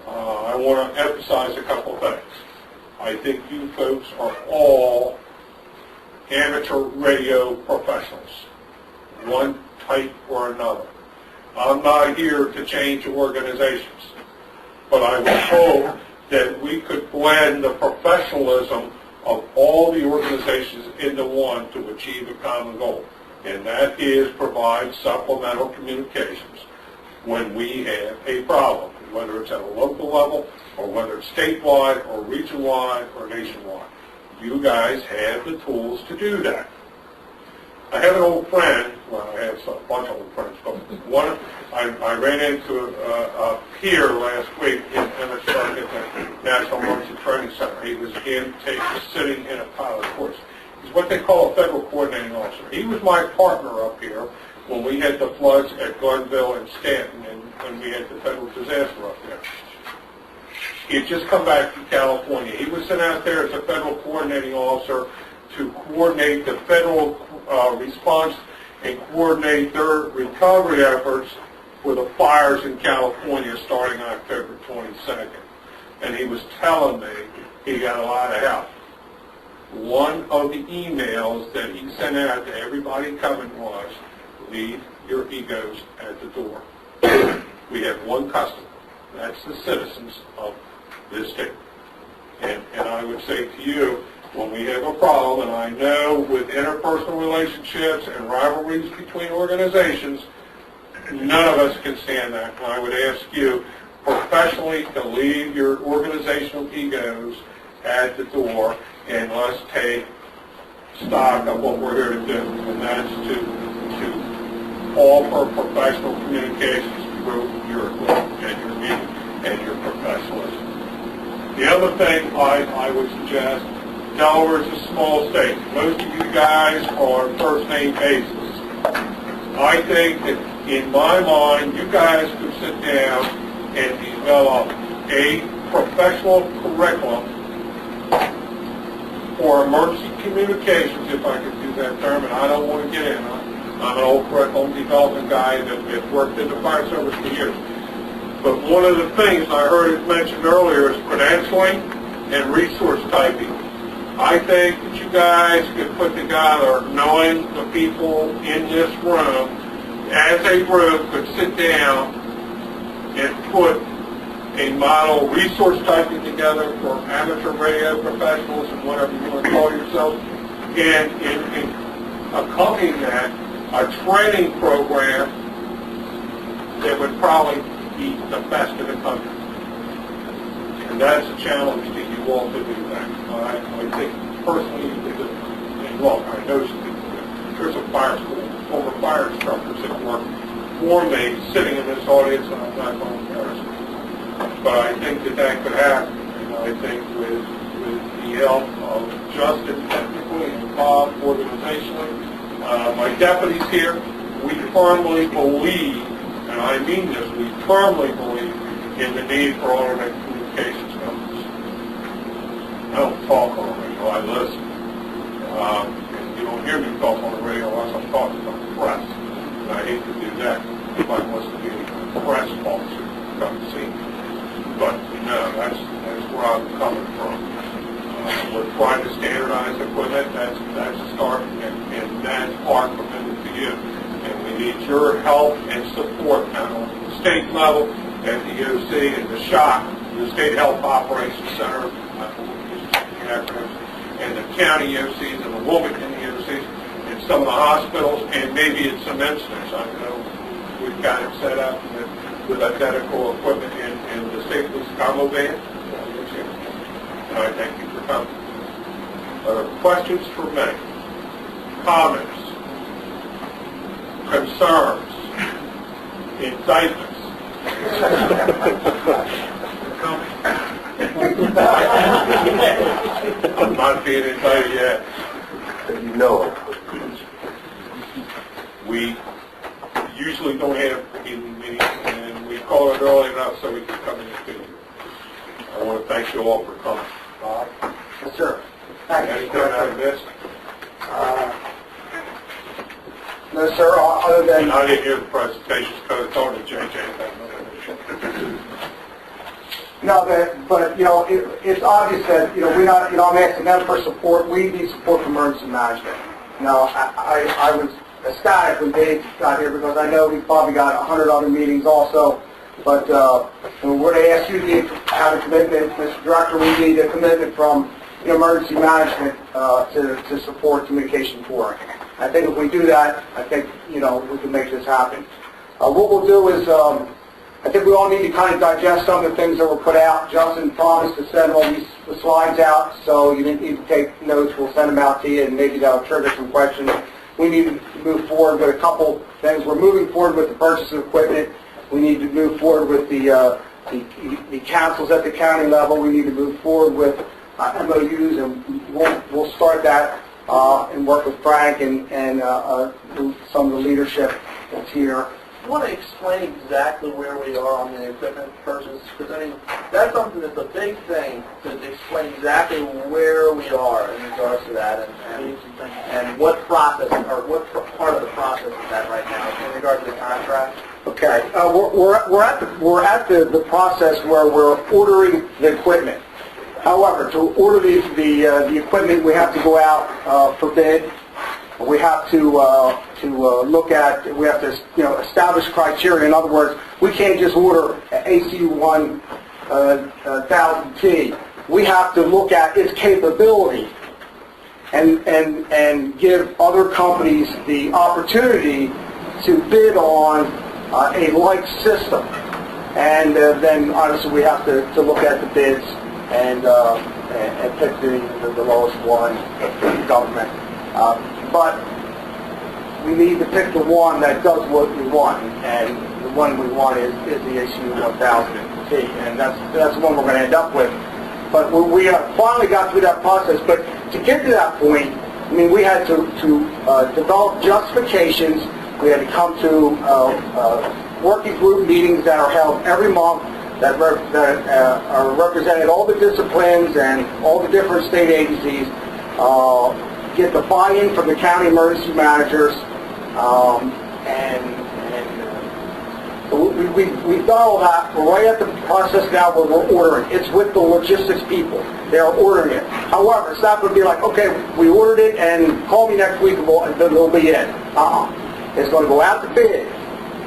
I want to emphasize a couple of things. I think you folks are all amateur radio professionals, one type or another. I'm not here to change organizations, but I would hope that we could blend the professionalism of all the organizations into one to achieve a common goal, and that is provide supplemental communications when we have a problem, whether it's at a local level or whether it's statewide or region-wide or nationwide. You guys have the tools to do that. I have an old friend, well, I have a bunch of old friends, but one, I I ran into a peer last week in Emmitsburg at the National Emergency Training Center. He was sitting in a pilot course. He's what they call a federal coordinating officer. He was my partner up here when we had the floods at Glenville and Stanton, and when we had the federal disaster up there. He had just come back from California. He was sent out there as a federal coordinating officer to coordinate the federal response and coordinate their recovery efforts for the fires in California starting on February 22nd. And he was telling me he got a lot of help. One of the emails that he sent out to everybody coming was, leave your egos at the door. We have one customer. That's the citizens of this state. And I would say to you, when we have a problem, and I know with interpersonal relationships and rivalries between organizations, none of us can stand that. And I would ask you professionally to leave your organizational egos at the door, and let's take stock of what we're here to do, and that's to offer professional communications through your equipment and your meeting and your professionalism. The other thing I would suggest, Delaware is a small state. Most of you guys are first-name basis. I think that in my mind, you guys could sit down and develop a professional curriculum for emergency communications, if I could use that term, and I don't want to get in. I'm an old curriculum development guy that has worked in the fire service for years. But one of the things I heard it mentioned earlier is credentialing and resource typing. I think that you guys could put together, knowing the people in this room, as a group could sit down and put a model resource typing together for amateur radio professionals and whatever you want to call yourself, and accompanying that, a training program that would probably be the best in the country. And that's a challenge to you all to do that. I think personally, and well, I know some people do. There's a fire school, former fire instructors that work for me sitting in this audience, and I'm not going to embarrass them. But I think that that could happen. And I think with the help of Justin technically and Bob organizationally, my deputies here, we firmly believe, and I mean this, we firmly believe in the need for alternate communications methods. I don't talk on the radio, I listen. You don't hear me talk on the radio unless I'm talking about the press. And I hate to do that. Nobody wants to be a press officer come to see me. But no, that's where I'm coming from. We're trying to standardize equipment, that's a start, and that's our commitment to you. And we need your help and support, not only at the state level, at the EOC, and the SHOC, the State Health Operations Center, and the county EOCs, and the Wilmington EOCs, and some of the hospitals, and maybe in some incidents. I know we've got it set up with identical equipment in the State Police combo van. And I thank you for coming. Questions for me? Comments? Concerns? Indictments? I'm not being indicted yet. You know it. We usually don't have evening meetings, and we call it early enough so we can come in and see you. I want to thank you all for coming. Bob? Yes, sir. Anything I missed? No, sir, other than... I didn't hear the presentations because it's on the JJ. No, but it's obvious that, we're not, I'm asking them for support. We need support from emergency management. I was ecstatic when Dave got here because I know he's probably got 100 other meetings also. But we're going to ask you to have a commitment, Mr. Director. We need a commitment from emergency management to support communication for it. I think if we do that, I think we can make this happen. What we'll do is, I think we all need to kind of digest some of the things that were put out. Justin promised to send all these slides out, so you didn't need to take notes. We'll send them out to you, and maybe that'll trigger some questions. We need to move forward with a couple things. We're moving forward with the purchase of equipment. We need to move forward with the councils at the county level. We need to move forward with MOUs, and we'll start that and work with Frank and some of the leadership that's here. You want to explain exactly where we are on the equipment purchase? Because, I mean, that's something that's a big thing, to explain exactly where we are in regards to that, and what process, or what part of the process is that right now in regards to the contract? Okay, we're at the process where we're ordering the equipment. However, to order the equipment, we have to go out for bid. We have to look at, we have to establish criteria. In other words, we can't just order ACU 1000T. We have to look at its capability and give other companies the opportunity to bid on a like system. And then obviously we have to look at the bids and pick the lowest one for the government. But we need to pick the one that does what we want, and the one we want is the ACU 1000T, and that's the one we're going to end up with. But we finally got through that process. But to get to that point, I mean, we had to develop justifications. We had to come to working group meetings that are held every month that are represented all the disciplines and all the different state agencies. Get the buy-in from the county emergency managers, so we've done all that. We're right at the process now where we're ordering. It's with the logistics people. They are ordering it. However, it's not going to be like, okay, we ordered it and call me next week and it'll be in. It's going to go out to bid.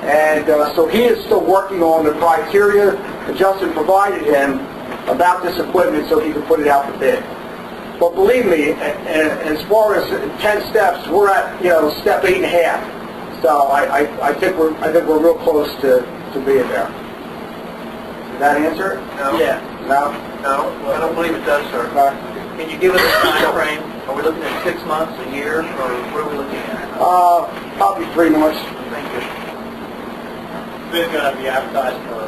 And so he is still working on the criteria that Justin provided him about this equipment so he can put it out to bid. But believe me, as far as 10 steps, we're at step 8.5. So I think we're real close to being there. Did that answer it? No. Yeah. No. No. Well, I don't believe it does, sir. Can you give us a time frame? Are we looking at 6 months, a year, or what are we looking at? Probably 3 months. Thank you. Bid's going to be advertised for.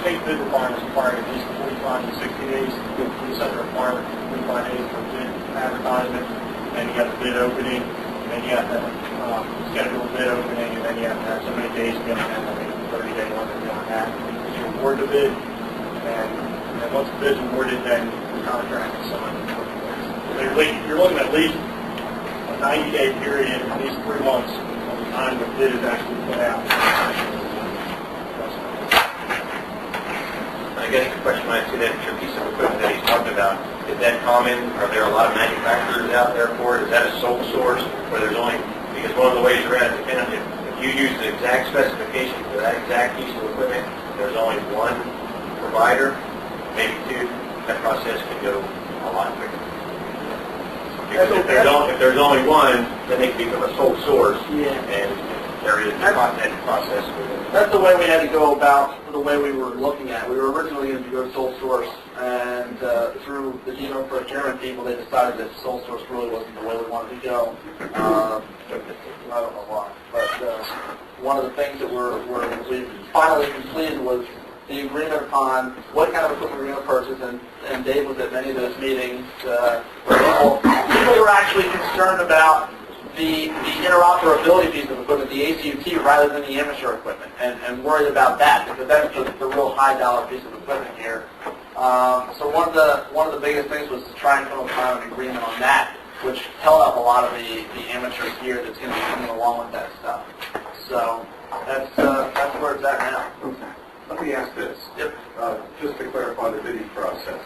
State bid requirements require at least 45 to 60 days. We set the requirement for 45 days for bid advertisement, and you have the bid opening, and then you have to schedule a bid opening, and then you have to have so many days to get it in, 30-day limit on that. You award the bid, and once the bid's awarded, then the contract is signed. So you're looking at least a 90-day period, at least 3 months from the time the bid is actually put out. I guess the question I see that piece of equipment that he's talking about, is that common? Are there a lot of manufacturers out there for it? Is that a sole source where there's only, because one of the ways around it, if you use the exact specification for that exact piece of equipment, there's only one provider, maybe two, that process can go a lot quicker. Because if there's only one, then they can become a sole source, and there is a process with it. That's the way we had to go about the way we were looking at it. We were originally going to go sole source, and through the general procurement people, they decided that sole source really wasn't the way we wanted to go. I don't know why, but one of the things that we finally completed was the agreement upon what kind of equipment we were going to purchase, and Dave was at many of those meetings where people were actually concerned about the interoperability piece of equipment, the ACUT, rather than the amateur equipment, and worried about that, because that's the real high-dollar piece of equipment here. So one of the biggest things was to try and come upon an agreement on that, which held up a lot of the amateur gear that's going to be coming along with that stuff. So that's where it's at now. Okay. Let me ask this. Yep. Just to clarify the bidding process.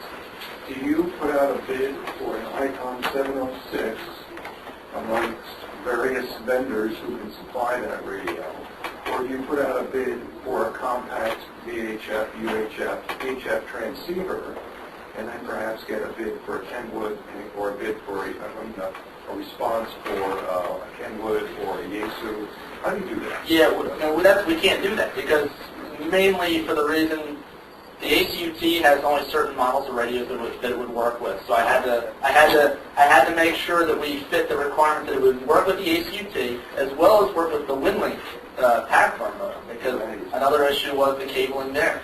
Do you put out a bid for an ICOM 706 amongst various vendors who can supply that radio, or do you put out a bid for a compact VHF, UHF, HF transceiver, and then perhaps get a bid for a Kenwood or a bid for a response for a Kenwood or a Yaesu? How do you do that? Yeah, we can't do that because mainly for the reason the ACUT has only certain models of radios that it would work with. So I had to make sure that we fit the requirement that it would work with the ACUT as well as work with the WinLink PAC-1 modem, because another issue was the cabling there.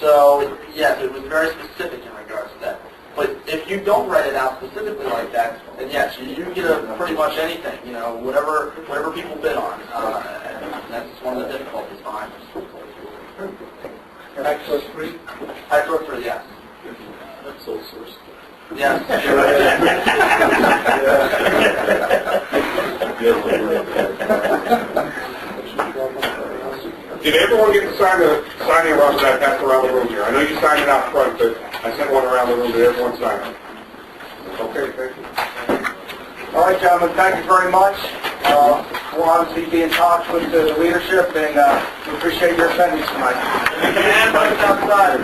So yes, it was very specific in regards to that. But if you don't write it out specifically like that, then yes, you get pretty much anything, you know, whatever people bid on. And that's one of the difficulties behind this. Access 3? Access 3, yes. That's sole source. Yes. Did everyone get to sign the signing rush that I passed around the room here? I know you signed it out front, but I sent one around the room. Did everyone sign it? Okay, thank you. All right, gentlemen, thank you very much. We'll obviously be in touch with the leadership, and we appreciate your attendance tonight. And outside.